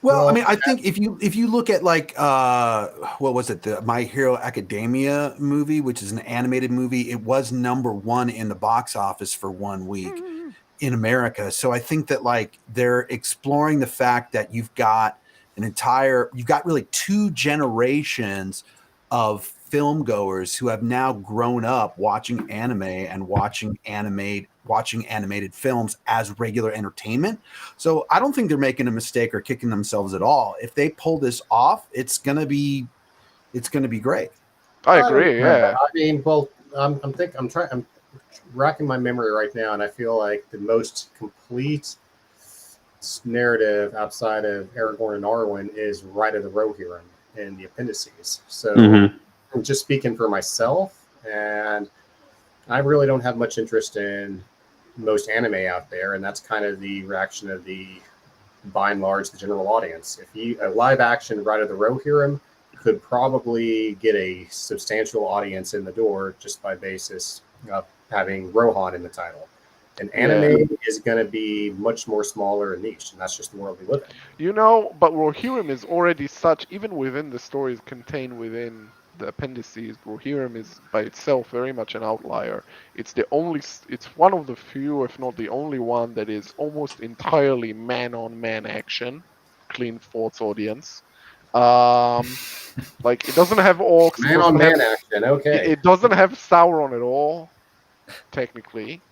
Well, I mean, I think if you look at like what was it, the My Hero Academia movie, which is an animated movie, it was #1 in the box office for 1 week in America. So I think that like they're exploring the fact that you've got really 2 generations of film goers who have now grown up watching anime and watching animated films as regular entertainment. So I don't think they're making a mistake or kicking themselves at all. If they pull this off, it's gonna be great. I agree. Yeah. I mean, well, I'm racking my memory right now, and I feel like the most complete narrative outside of Aragorn and Arwen is Ride of the Rohirrim in the appendices. So I'm just speaking for myself, and I really don't have much interest in most anime out there, and that's kind of the reaction of by and large, the general audience. If a live action Ride of the Rohirrim could probably get a substantial audience in the door just by basis of having Rohan in the title. And anime is going to be much more smaller and niche, and that's just the world we live in. But Rohirrim is already such, even within the stories contained within the appendices, Rohirrim is by itself very much an outlier. It's one of the few, if not the only one, that is almost entirely man-on-man action, clean thoughts audience. Like it doesn't have orcs. Man-on-man action, okay. It doesn't have Sauron at all, technically.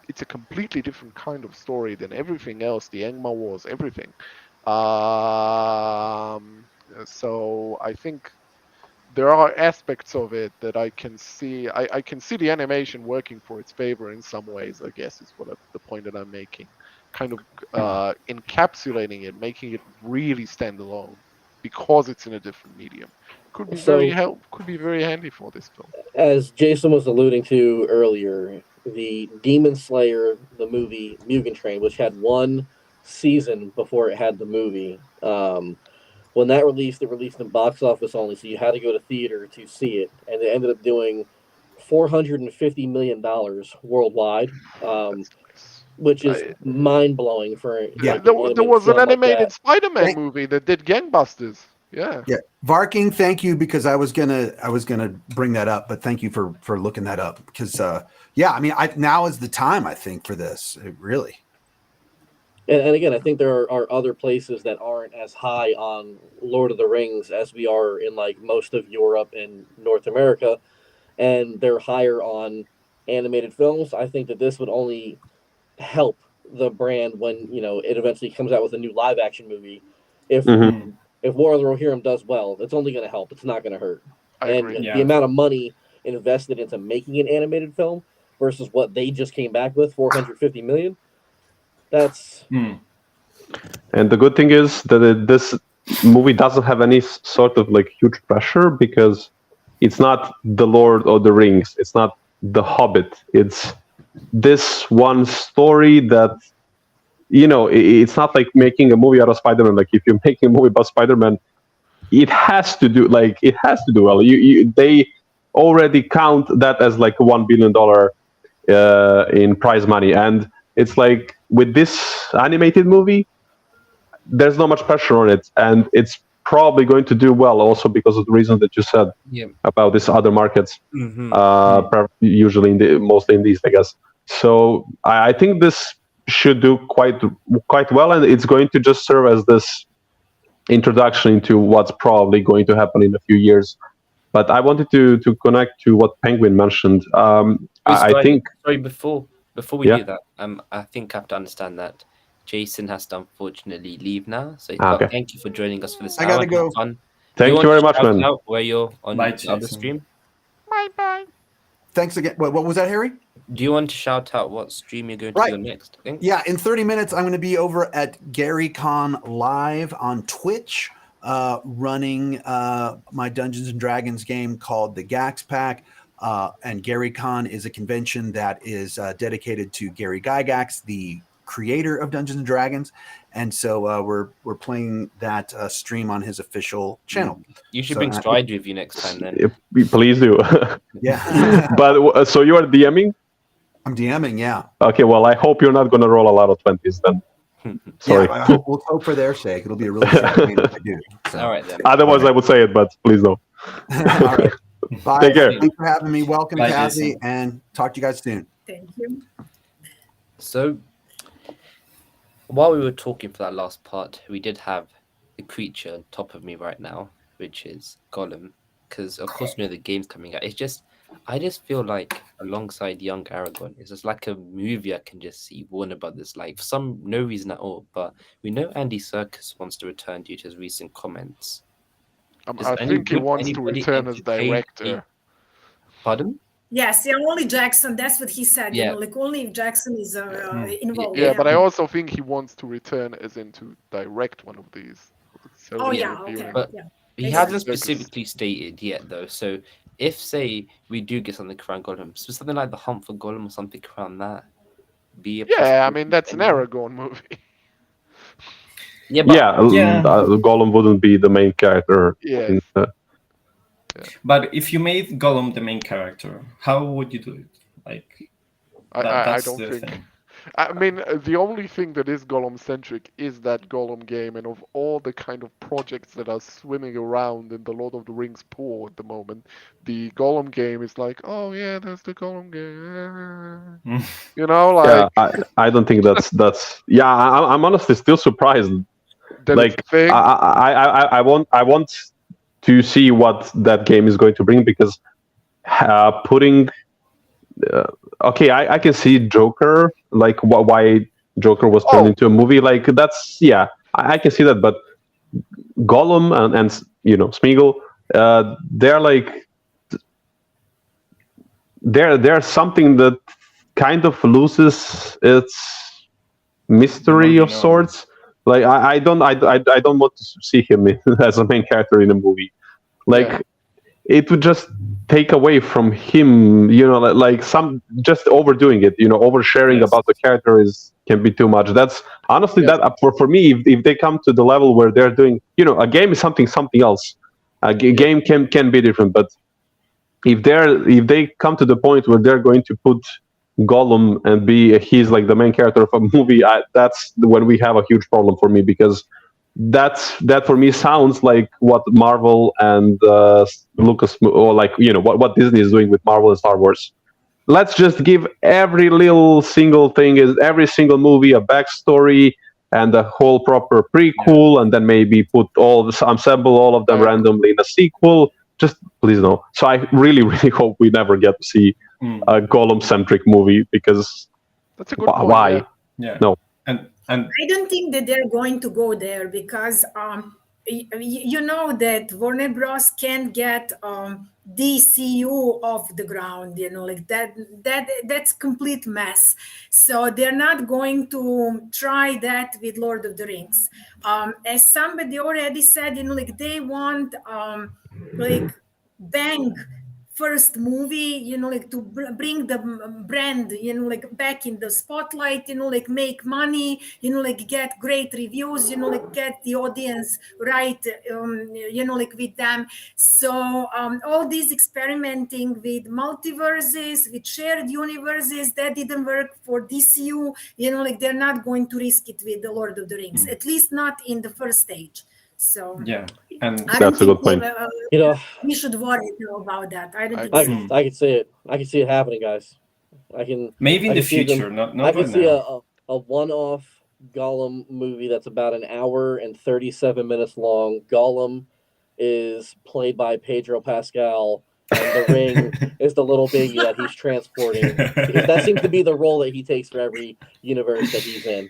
It's a completely different kind of story than everything else, the Angmar Wars, everything. So I think there are aspects of it that I can see. I can see the animation working for its favor in some ways, I guess, is the point that I'm making. Kind of encapsulating it, making it really stand alone because it's in a different medium. Could be very handy for this film. As Jason was alluding to earlier, the Demon Slayer, the movie Mugen Train, which had 1 season before it had the movie. When that released, it released in box office only, so you had to go to theater to see it, and it ended up doing $450 million worldwide, which is mind blowing for. There was an animated Spider-Man movie that did gangbusters. Yeah. Varking, thank you, because I was gonna bring that up, but thank you for looking that up because I mean now is the time I think for this. Really. And again, I think there are other places that aren't as high on Lord of the Rings as we are in like most of Europe and North America, and they're higher on animated films. I think that this would only help the brand when it eventually comes out with a new live action movie. If War of the Rohirrim does well, it's only going to help. It's not going to hurt. The amount of money invested into making an animated film versus what they just came back with, $450 million. That's. And the good thing is that this movie doesn't have any sort of like huge pressure because it's not the Lord of the Rings. It's not the Hobbit. It's this one story that, it's not like making a movie out of Spider-Man. Like if you're making a movie about Spider-Man, it has to do well. They already count that as like a $1 billion in prize money. And it's like with this animated movie, there's not much pressure on it, and it's probably going to do well also because of the reasons that you said about these other markets. Usually mostly in these, I guess. So I think this should do quite well, and it's going to just serve as this introduction into what's probably going to happen in a few years. But I wanted to connect to what Penguin mentioned. I think. Sorry, before we do that, I think I have to understand that Jason has to unfortunately leave now. So thank you for joining us for this. I gotta go. Fun. Thank you very much, man. Where you're on the other stream. Bye. Thanks again. What was that, Harry? Do you want to shout out what stream you're going to do next? I think? Yeah, in 30 minutes, I'm going to be over at GaryCon Live on Twitch, running my Dungeons and Dragons game called the Gax Pack. And GaryCon is a convention that is dedicated to Gary Gygax, the creator of Dungeons and Dragons. And so we're playing that stream on his official channel. You should bring Stride with you next time then. Please do. Yeah. But so you are DMing? I'm DMing, yeah. Okay, well, I hope you're not going to roll a lot of 20s then. Sorry. Yeah, we'll hope for their sake. It'll be a really sad game if I do. So. All right, then. Otherwise, I would say it, but please don't. All right. Bye. Take care. Thanks for having me. Welcome, Bye, Kathy, Jason. and talk to you guys soon. Thank you. So, while we were talking for that last part, we did have the creature on top of me right now, which is Gollum. Because, of course, the game's coming out. I just feel like alongside young Aragorn, it's just like a movie I can just see Warner Brothers like for no reason at all. But we know Andy Serkis wants to return due to his recent comments. I think he wants to return as director. Pardon? Yes, yeah, only Jackson. That's what he said. Yeah. Like only if Jackson is involved. Yeah, but I also think he wants to return as in to direct one of these. So okay. But yeah. he hasn't specifically stated yet, though. So if, say, we do get something around Gollum, so something like The Hunt for Gollum or something around that, I mean, that's an Aragorn movie. Gollum wouldn't be the main character. Yeah. But if you made Gollum the main character, how would you do it? Like, I don't think. I mean, the only thing that is Gollum-centric is that Gollum game, and of all the kind of projects that are swimming around in the Lord of the Rings pool at the moment, the Gollum game is like, oh yeah, there's the Gollum game. You know, like... Yeah, I don't think that's... Yeah, I'm honestly still surprised. Like, I want to see what that game is going to bring, because putting... I can see Joker, like why Joker was turned into a movie. Like that's I can see that. But Gollum and Smeagol, they're like they're something that kind of loses its mystery of sorts. Like I don't want to see him as a main character in a movie. Like it would just take away from him, like some just overdoing it, oversharing about the character can be too much. That's honestly that for me, if they come to the level where they're doing, a game is something else. A game can be different, but if they come to the point where they're going to put Gollum and he's like the main character of a movie, that's when we have a huge problem for me, because that for me sounds like what Marvel and Lucas, or like what Disney is doing with Marvel and Star Wars. Let's just give every little single thing, every single movie, a backstory and a whole proper prequel, and then maybe assemble all of them randomly in a sequel. Just please no. So I really, really hope we never get to see a Gollum-centric movie, because that's a good point. Why? Yeah. No. And I don't think that they're going to go there, because you know that Warner Bros. Can't get DCU off the ground, like that's complete mess. So they're not going to try that with Lord of the Rings. As somebody already said, like they want like bang first movie, like to bring the brand, like back in the spotlight, like make money, like get great reviews, like get the audience right, like with them. So all this experimenting with multiverses, with shared universes, that didn't work for DCU. Like they're not going to risk it with the Lord of the Rings, at least not in the first stage. So Yeah, and I don't That's a think good point. we should worry about that. I don't think I so. can see it. I can see it happening, guys. maybe in I the can see them- future, not I can right see now. a one-off Gollum movie that's about an hour and 37 minutes long. Gollum is played by Pedro Pascal, and the ring is the little baby that he's transporting. That seems to be the role that he takes for every universe that he's in.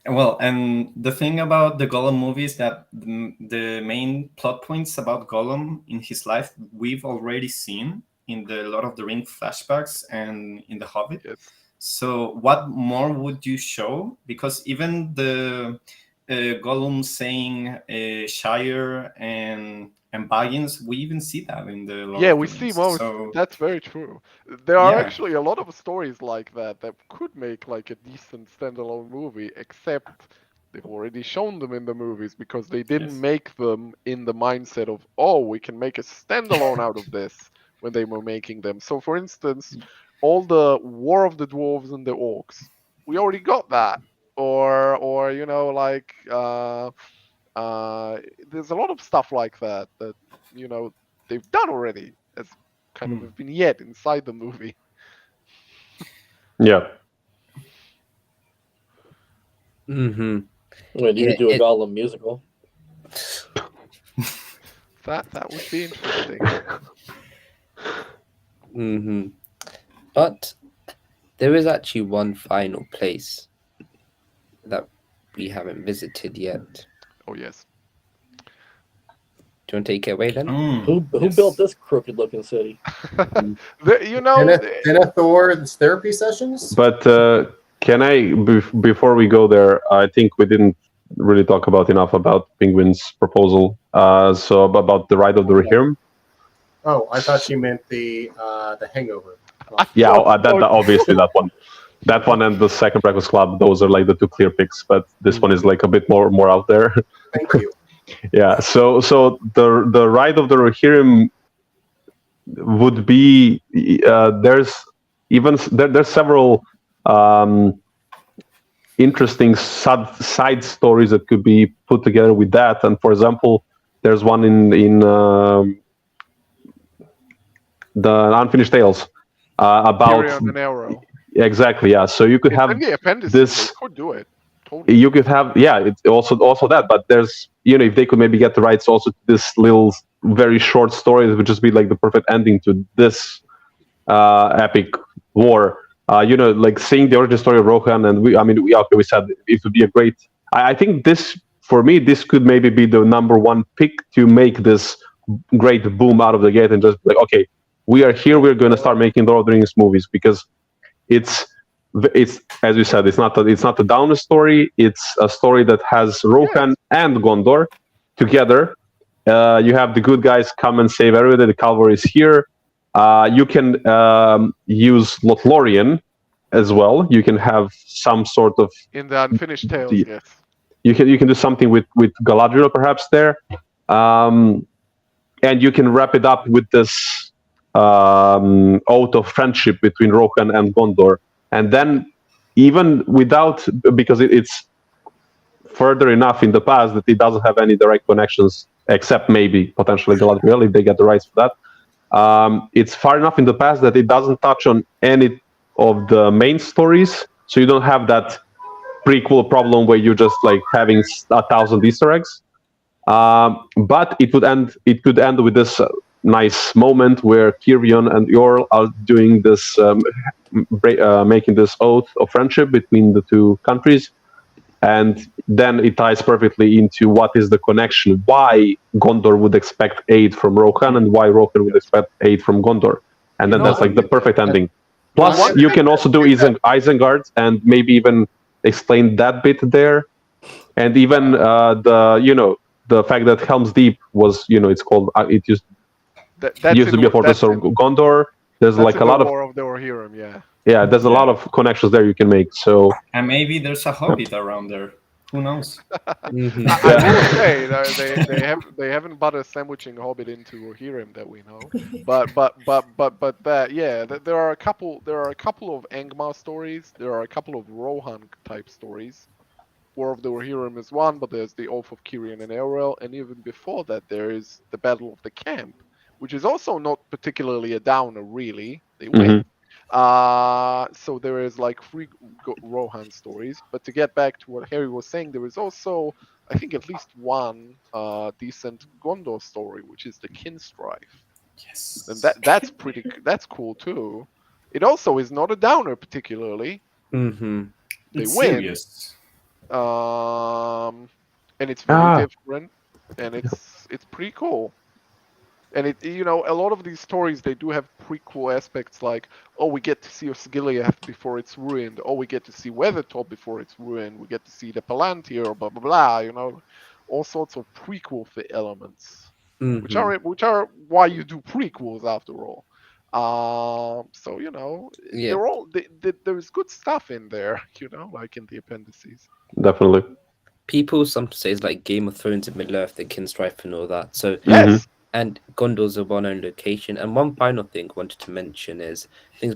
Well, and the thing about the Gollum movie is that the main plot points about Gollum in his life we've already seen in the Lord of the Rings flashbacks and in The Hobbit. Yes. So what more would you show? Because even the Gollum saying Shire and Baggins, we even see that in the Lord Yeah, of we the see Rings. most. So That's very true. There are Yeah. actually a lot of stories like that that could make like a decent standalone movie, except they've already shown them in the movies because they didn't Yes. make them in the mindset of, oh, we can make a standalone out of this when they were making them. So, for instance, all the War of the Dwarves and the Orcs, we already got that. Or like there's a lot of stuff like that they've done already as kind of a vignette inside the movie. Yeah. Mm-hmm. When you Yeah, could do a it- Gollum musical. That would be interesting. Mm-hmm. But there is actually one final place that we haven't visited yet. Oh yes. Do you want to take it away then? Who Yes. built this crooked-looking city? Denethor's therapy sessions. But can I, before we go there, I think we didn't really talk about enough about Penguin's proposal. So about the ride of the Rohirrim. Oh, I thought you meant the Hangover. Yeah, that obviously that one. That one and the second Breakfast Club, those are like the two clear picks, but this one is like a bit more out there. Thank you. Yeah, so the ride of the Rohirrim would be there's several interesting side stories that could be put together with that. And for example, there's one in the Unfinished Tales about Tyrion and Arrow. exactly, yeah. So you could It's have in the appendices. this. They could do it. Totally. You could have, yeah, it's also that, but there's, if they could maybe get the rights also to this little very short story, that would just be like the perfect ending to this epic war. Like seeing the origin story of Rohan, and we said it would be a great. I think this, for me, this could maybe be the number one pick to make this great boom out of the gate, and just like, okay, we are here, we're going to start making Lord of the Rings movies, because it's as we said, it's not a downer story. It's a story that has Rohan and Gondor together. You have the good guys come and save everybody. The cavalry is here. You can use Lothlorien as well. You can have some sort of In the Unfinished Tales, yes. You can do something with Galadriel perhaps there, and you can wrap it up with this oath of friendship between Rohan and Gondor. And then, even without, because it's further enough in the past that it doesn't have any direct connections, except maybe potentially Galadriel if they get the rights for that. It's far enough in the past that it doesn't touch on any of the main stories, so you don't have that prequel problem where you're just like having 1,000 Easter eggs. But it could end with this nice moment where Tyrion and Eorl are doing this, making this oath of friendship between the two countries, and then it ties perfectly into what is the connection, why Gondor would expect aid from Rohan and why Rohan would expect aid from Gondor, and then that's like the perfect ending. Plus, you can also do Isengard and maybe even explain that bit there, and even the fact that Helm's Deep was, it's called That's used to in- be a fortress that's of in- Gondor. There's that's like in a the lot of War of the Rohirrim, yeah. there's a lot of connections there you can make. So And maybe there's a hobbit around there. Who knows? Mhm. I will say they haven't bought a sandwiching hobbit into Rohirrim that we know, but that there are a couple of Angmar stories, there are a couple of Rohan type stories. War of the Rohirrim is one, but there's the Oath of Kirian and Eorel, and even before that there is the Battle of the Camp, which is also not particularly a downer, really. They win. So there is like three Rohan stories, but to get back to what Harry was saying, there is also, I think, at least one decent Gondor story, which is the Kinstrife, Yes. and that's cool too. It also is not a downer particularly. Mhm. They It's win, serious. and it's very different, and it's pretty cool. And a lot of these stories, they do have prequel aspects, like, oh, we get to see Osgiliath before it's ruined, oh, we get to see Weathertop before it's ruined, we get to see the Palantir, blah blah blah, all sorts of prequel elements, which Mhm. are why you do prequels after all. So Yeah. they're all there's good stuff in there, like in the appendices. definitely. People sometimes say it's like Game of Thrones and Middle Earth, the Kinstrife and all that. So Yes. and Gondor's a well-known location. And one final thing I wanted to mention is things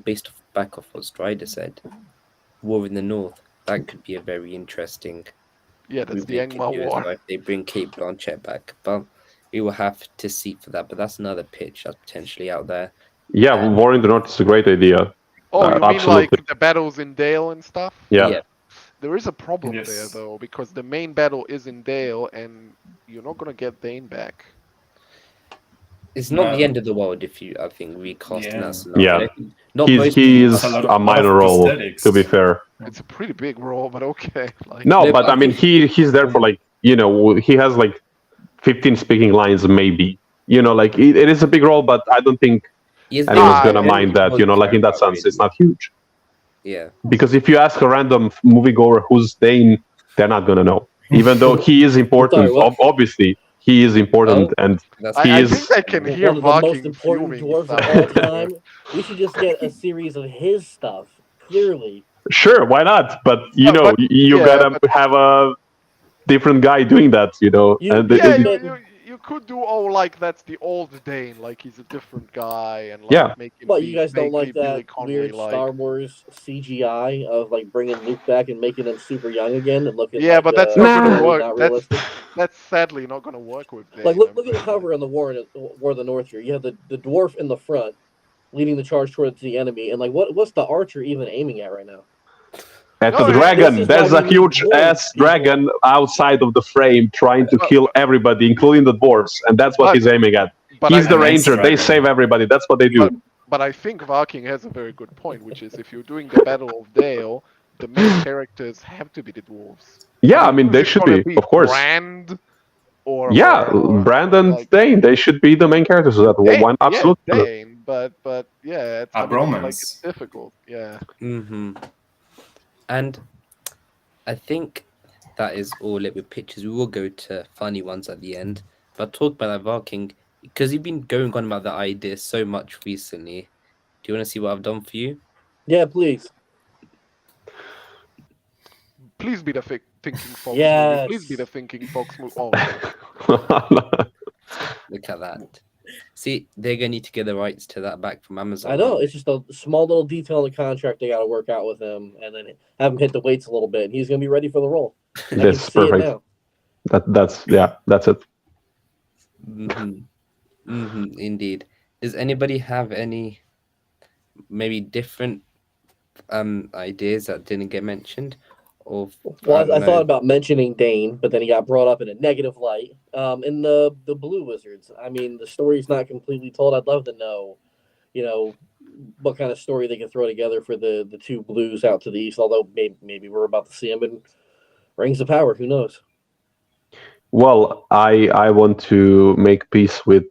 back off what Strider said. War in the North. That could be a very interesting. Yeah, that's the remake Angmar to do as War. well if they bring Kate Blanchett back. But we will have to see for that. But that's another pitch that's potentially out there. Yeah, War in the North is a great idea. Oh, you mean absolutely. like the battles in Dale and stuff? Yeah. There is a problem Yes. there though, because the main battle is in Dale, and you're not gonna get Dane back. It's not the No. end of the world if you, I think, recasting Yeah. that scenario. Yeah. I think not He's most he's That's a lot a of minor role, prosthetics. to be fair. It's a pretty big role, but okay. Like, No, No, but I mean he's there for like he has like 15 speaking lines maybe. Like it is a big role, but I don't think anyone's gonna mind that. Like in that sense, it's not huge. Yeah. Because if you ask a random moviegoer who's Dane, they're not gonna know. Even though he is important, Sorry, what? obviously he is important, Oh, and That's he I is think I can hear One of the most Viking important fuming dwarves of somewhere. all time. We should just get a series of his stuff. Clearly, sure, why not? But No, but- you yeah, gotta have a different guy doing that. And Yeah, But- you could do like that's the old Dane, like he's a different guy, and like Yeah. make him but be you guys don't like vaguely Billy that Connolly weird like. Star Wars CGI of like bringing Luke back and making him super young again and looking. Yeah, like, but that's not gonna really work. Not That's realistic. that's sadly not gonna work with Dane. Like look I'm at the afraid. cover on the War of the North here. You have the dwarf in the front, leading the charge towards the enemy, and like what's the archer even aiming at right now? At No, the this dragon, is there's why a we need huge dwarves, ass people. dragon outside of the frame trying to kill everybody, including the dwarves, and that's what But- he's aiming at. But He's I the think- ranger. They dragon. save everybody. That's what they do. But I think Viking has a very good point, which is if you're doing the Battle of Dale, the main characters have to be the dwarves. Yeah, I mean, they It's should gonna be, of course. Brand or Yeah, or Brandon, like- Dane, they should be the main characters of that. One, absolutely. Yeah, Dane, but yeah, A bromance. it's difficult. Yeah. And I think that is all it with pictures. We will go to funny ones at the end. But talk about that Viking, because you've been going on about the idea so much recently. Do you want to see what I've done for you? Yeah, please. Please be the thinking fox Yes. movie. Please be the thinking fox movie. Oh, Look at that. See, they're going to need to get the rights to that back from Amazon. I know it's just a small little detail in the contract they got to work out with him, and then have him hit the weights a little bit. And he's going to be ready for the role. I can That's see it perfect. now. That's it. Indeed. Does anybody have any maybe different ideas that didn't get mentioned? Or Well, I thought about mentioning Dane, but then he got brought up in a negative light. In the Blue Wizards, I mean, the story's not completely told. I'd love to know, what kind of story they can throw together for the two blues out to the east. Although maybe we're about to see them in Rings of Power. Who knows? Well, I want to make peace with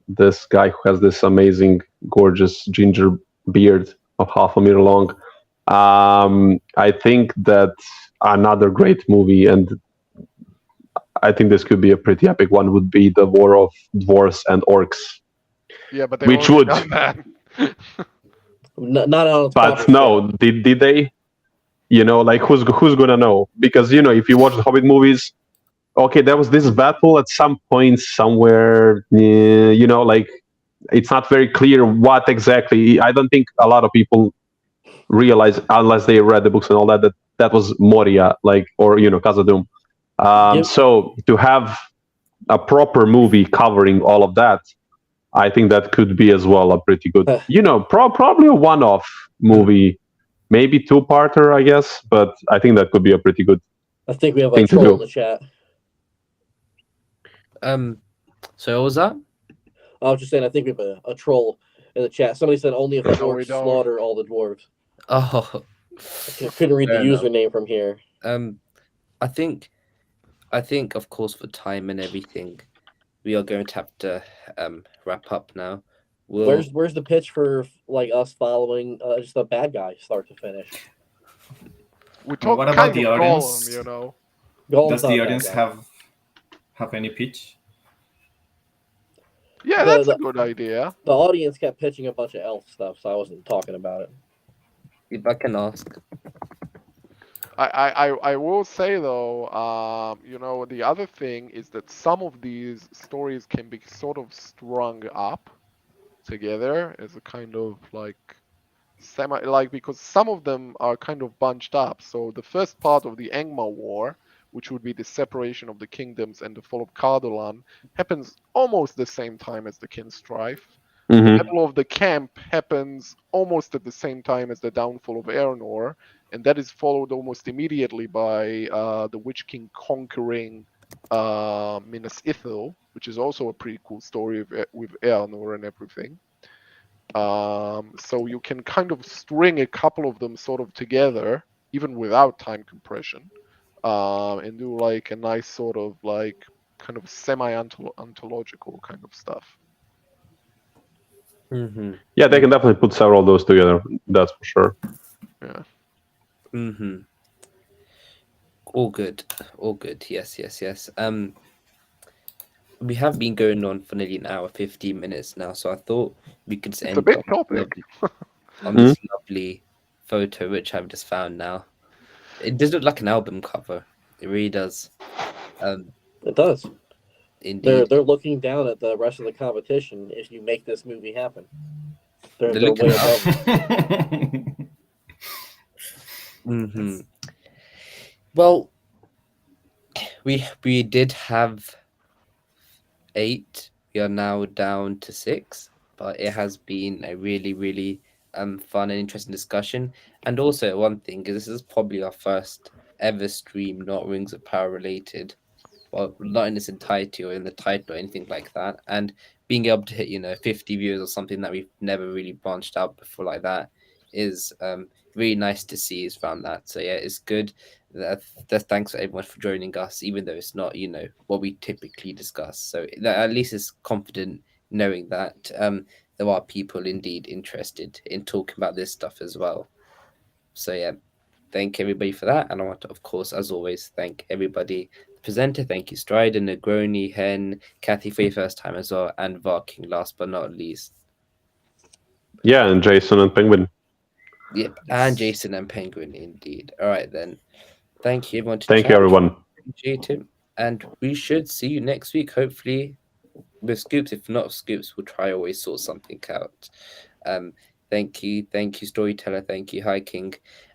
this guy who has this amazing, gorgeous ginger beard of 1/2 meter long. I think that another great movie, and I think this could be a pretty epic one, would be the War of Dwarves and Orcs. Yeah, but they Which already would- done that. Not on its But proper no, scale. did they? You know, like who's gonna know? Because you know, if you watch the Hobbit movies, okay, there was this battle at some point somewhere. You know, like it's not very clear what exactly. I don't think a lot of people realize, unless they read the books and all that, that was Moria, like, or you know, Khazad-dûm. Yep. So to have a proper movie covering all of that, I think that could be as well a pretty good, you know, probably a one-off movie, maybe two-parter, I guess. But I think that could be a pretty good. I think we have a thing to troll do. in the chat. So what was that? I was just saying, I think we have a troll in the chat. Somebody said only if the No, we orcs don't. slaughter all the dwarves. Oh, I couldn't read the Fair enough. username from here. I think, of course, for time and everything, we are going to have to wrap up now. Where's the pitch for like us following just a bad guy start to finish? We talk What about kind the of audience? Gollum, you know. Gollum's Does not a the bad audience guy. have any pitch? Yeah, The- that's the- a good idea. The audience kept pitching a bunch of elf stuff, so I wasn't talking about it. If I can ask, I will say though, you know, the other thing is that some of these stories can be sort of strung up together as a kind of like because some of them are kind of bunched up. So the first part of the Angmar War, which would be the separation of the kingdoms and the fall of Cardolan, happens almost the same time as the Kinstrife. The Mhm. Battle of the Camp happens almost at the same time as the downfall of Eärnur, and that is followed almost immediately by the Witch King conquering Minas Ithil, which is also a pretty cool story with Eärnur and everything. So you can kind of string a couple of them sort of together, even without time compression, and do like a nice sort of like kind of semi-ontological kind of stuff. mm-hmm. Yeah, they can definitely put several of those together. That's for sure. Yeah. Mm-hmm. All good. Yes. We have been going on for nearly an hour, 15 minutes now, so I thought we could just It's end a big on topic. on this lovely photo, which I've just found now. It does look like an album cover. It really does. It does. Indeed. They're looking down at the rest of the competition if you make this movie happen. They're looking way up. above. Mm-hmm. Well, we did have 8. We are now down to 6, but it has been a really, really fun and interesting discussion. And also one thing is this is probably our first ever stream not Rings of Power related. Well, not in its entirety or in the title or anything like that. And being able to hit, 50 viewers or something that we've never really branched out before like that is really nice to see is around that. So yeah, it's good. Thanks for everyone for joining us, even though it's not, what we typically discuss. So at least it's confident knowing that there are people indeed interested in talking about this stuff as well. So yeah, thank everybody for that. And I want to, of course, as always, thank everybody. The presenter, thank you, Strider, Negroni, Hen, Kathy for your first time as well, and Varking last but not least. Yeah, and Jason and Penguin. Yep, and Jason and Penguin, indeed. All right, then. Thank you, everyone. Thank you, everyone. Appreciate it. And we should see you next week, hopefully, with Scoops. If not Scoops, we'll try always sort something out. Thank you, Storyteller. Thank you, High King.